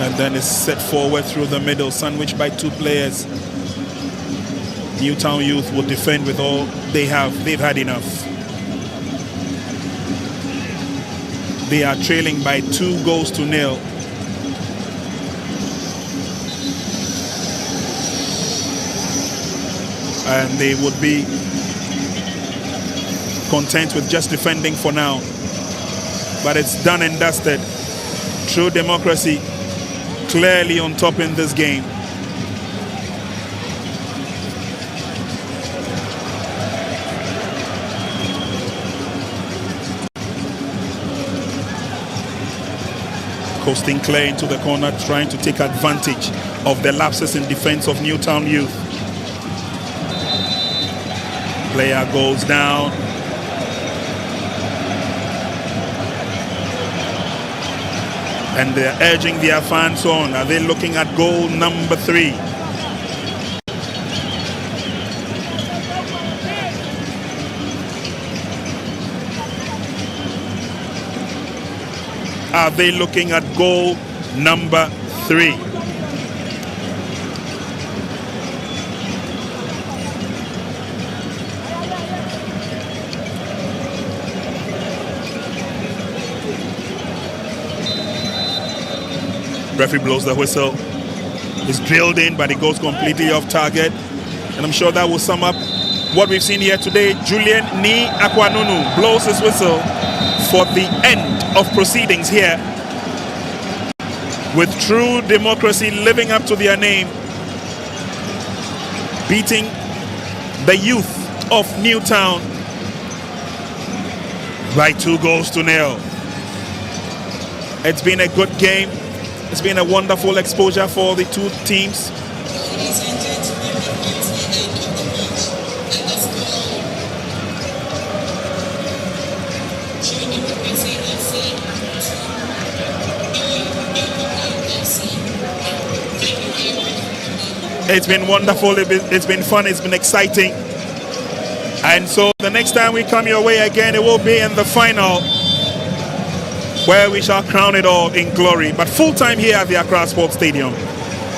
And then it's set forward through the middle, sandwiched by 2 players. Newtown Youth will defend with all they have. They've had enough. They are trailing by 2-0. And they would be content with just defending for now. But it's done and dusted. True Democracy clearly on top in this game. Coasting clear into the corner, trying to take advantage of the lapses in defense of Newtown Youth. Player goes down. And they're urging their fans on. Are they looking at goal number 3? Are they looking at goal number 3? Referee blows the whistle. It's drilled in, but it goes completely off target. And I'm sure that will sum up what we've seen here today. Julian Ni Akwanunu blows his whistle for the end of proceedings here, with True Democracy living up to their name, beating the youth of Newtown by 2-0. It's been a good game. It's been a wonderful exposure for the two teams. It's been wonderful, it's been fun, it's been exciting. And so the next time we come your way again, it will be in the final, where we shall crown it all in glory. But full time here at the Accra Sports Stadium.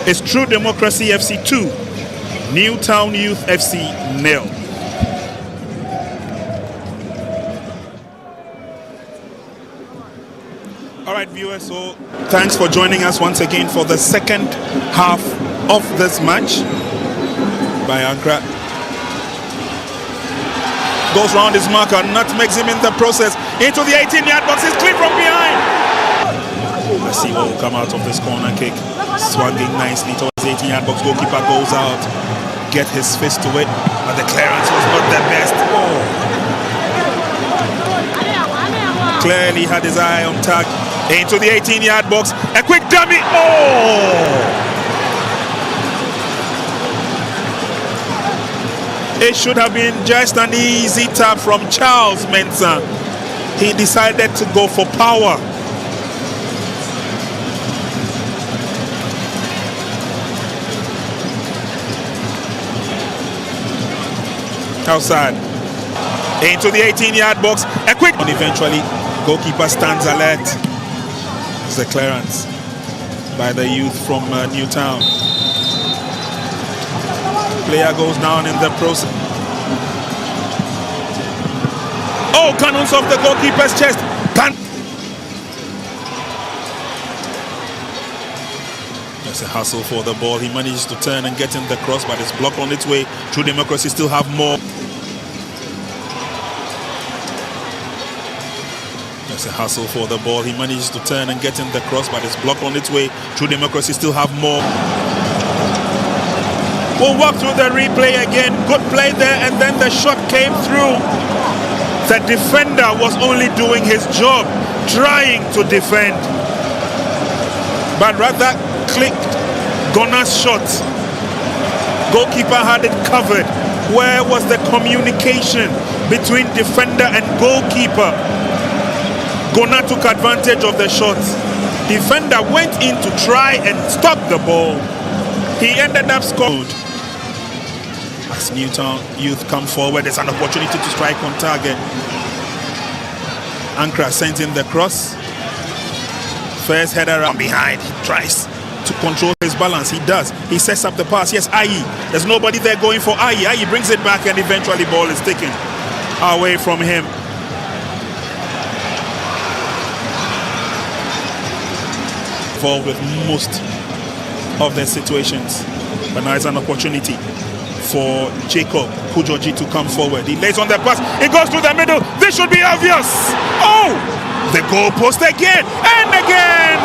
It's True Democracy FC 2, Newtown Youth FC 0. All right, viewers, so thanks for joining us once again for the second half of this match by Ankara. Goes round his marker, nutmegs him in the process, into the 18-yard box. He's clean from behind. Let's see what will come out of this corner kick. Swinging nicely towards the 18-yard box. Goalkeeper goes out, get his fist to it, but the clearance was not the best. Clearly had his eye on target. Into the 18-yard box, a quick dummy. It should have been just an easy tap from Charles Mensah. He decided to go for power. Outside. Into the 18-yard box. A quick. And eventually, goalkeeper stands alert. It's a clearance by the youth from Newtown. Player goes down in the process. Oh, cannons off the goalkeeper's chest. There's a hustle for the ball. He manages to turn and get in the cross, but it's blocked on its way. True Democracy still have more. There's a hustle for the ball. He manages to turn and get in the cross, but it's blocked on its way. True Democracy still have more. We'll walk through the replay again. Good play there, and then the shot came through. The defender was only doing his job, trying to defend, but rather clicked Gunner's shot. Goalkeeper had it covered. Where was the communication between defender and goalkeeper? Gunner took advantage of the shot. Defender went in to try and stop the ball. He ended up scoring. As Newtown Youth come forward, there's an opportunity to strike on target. Ankara sends in the cross. First header from behind, tries to control his balance. He does. He sets up the pass. Yes, Ayi. There's nobody there going for Ayi. Ayi brings it back and eventually ball is taken away from him. Involved with most of their situations. But now it's an opportunity for Jacob Kujoji to come forward. He lays on the pass. It goes to the middle. This should be obvious. Oh! The goal post again and again.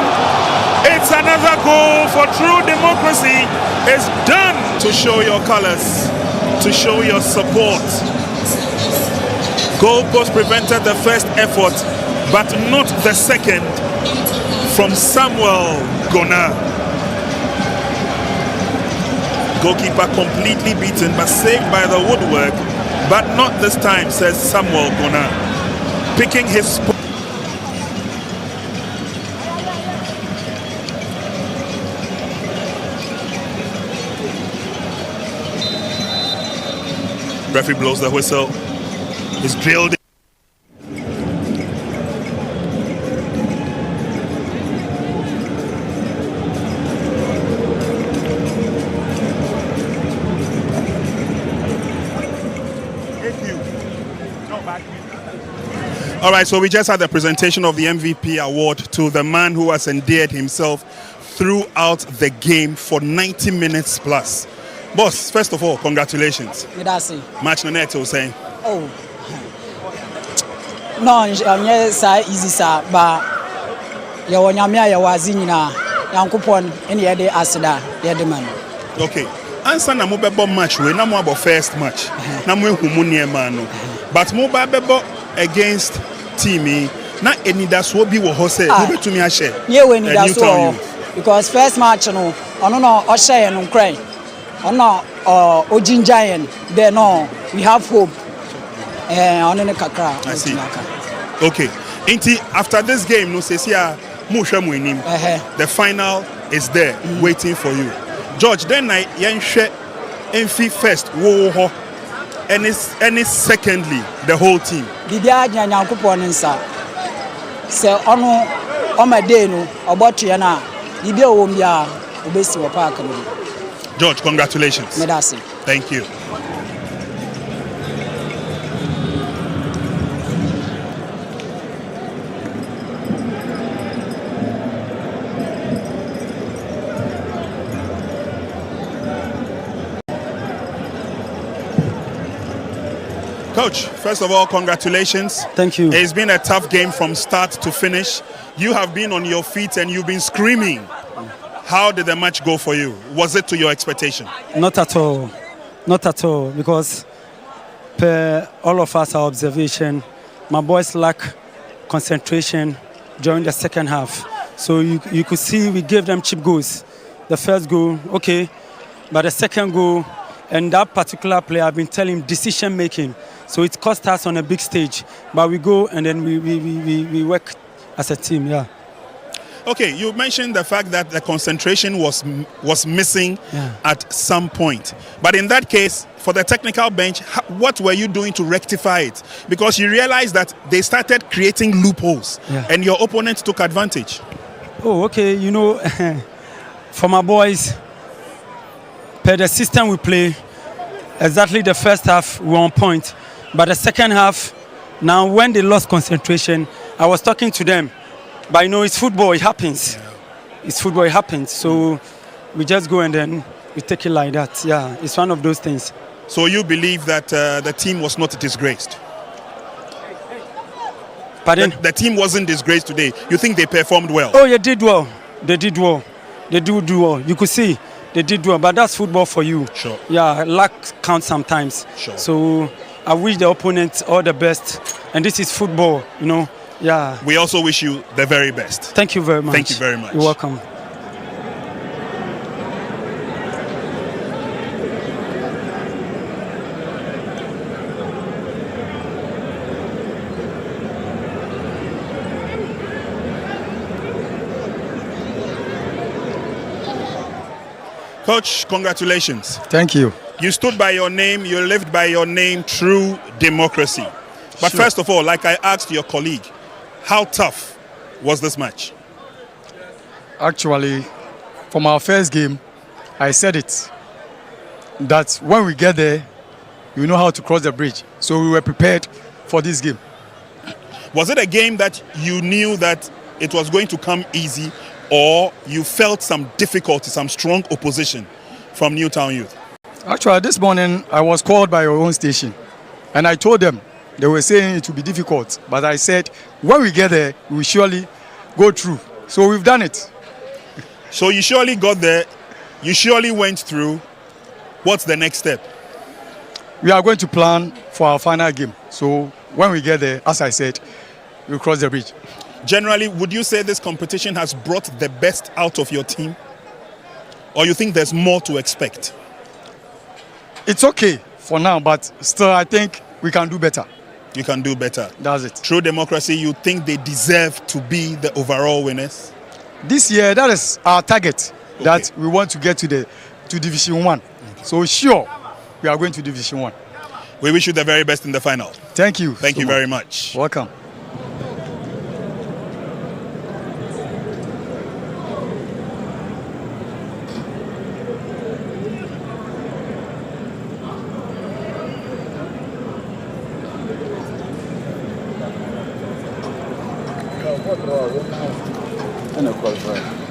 It's another goal for true democracy. It's done to show your colors, to show your support. Goal post prevented the first effort, but not the second from Samuel Gona. Goalkeeper completely beaten, but saved by the woodwork, but not this time, says Samuel Gona. Picking his spot. Referee blows the whistle. He's drilled. All right, so we just had the presentation of the MVP award to the man who has endeared himself throughout the game for 90 minutes plus. Boss, first of all, congratulations. Match no net, saying. Oh. No, yes, easy, sir, but you want Yamia Wazina, Yankupon, any other Asada, the man. Okay. Answer na mobile match, we no more about first match. Na mwe humunie mano. But mobile bebo against Timmy, na any that's what be wo hose, who to me a share. Yeah, when that's all. Because first match, no, Osha and cry. Oh no, Ojin Giant, there no, we have hope. On the Kakra. I see. Okay. Inti, after this game, no says here, the final is there waiting for you. George, then I share Enfi first, whoa, any secondly, the whole team. Bidia Nyankuponensa. So on my day, no, about Yana, Libya Wombia, Obesi or Park. George, congratulations. Medasi. Thank you. Coach, first of all, congratulations. Thank you. It's been a tough game from start to finish. You have been on your feet and you've been screaming. How did the match go for you? Was it to your expectation? Not at all. Not at all. Because per all of us, our observation, my boys lack concentration during the second half. So you could see we gave them cheap goals. The first goal, okay. But the second goal, and that particular player, I've been telling him decision making. So it cost us on a big stage. But we go and then we work as a team, yeah. Okay, you mentioned the fact that the concentration was missing at some point. But in that case, for the technical bench, what were you doing to rectify it? Because you realized that they started creating loopholes and your opponent took advantage. Oh, okay. You know, for my boys, per the system we play, exactly the first half we were on point. But the second half, now when they lost concentration, I was talking to them. But you know, it's football, it happens. Yeah. It's football, it happens. So we just go and then we take it like that. Yeah, it's one of those things. So you believe that the team was not disgraced? Pardon? The team wasn't disgraced today. You think they performed well? Oh, they did well. They did well. They do well. You could see they did well. But that's football for you. Sure. Yeah, luck counts sometimes. Sure. So I wish the opponents all the best. And this is football, you know. Yeah. We also wish you the very best. Thank you very much. Thank you very much. You're welcome. Coach, congratulations. Thank you. You stood by your name, you lived by your name, true democracy. But first of all, like I asked your colleague, how tough was this match? Actually, from our first game, I said it, that when we get there, we know how to cross the bridge. So we were prepared for this game. Was it a game that you knew that it was going to come easy, or you felt some difficulty, some strong opposition from Newtown Youth? Actually, this morning, I was called by your own station, and I told them, they were saying it would be difficult, but I said, when we get there, we will surely go through. So we've done it. So you surely got there, you surely went through. What's the next step? We are going to plan for our final game. So when we get there, as I said, we'll cross the bridge. Generally, would you say this competition has brought the best out of your team? Or you think there's more to expect? It's okay for now, but still I think we can do better. You can do better. That's it. True democracy, you think they deserve to be the overall winners? This year, that is our target, that we want to get to Division 1. So sure, we are going to Division 1. We wish you the very best in the final. Thank you. Thank you very much. Welcome. I know quite right.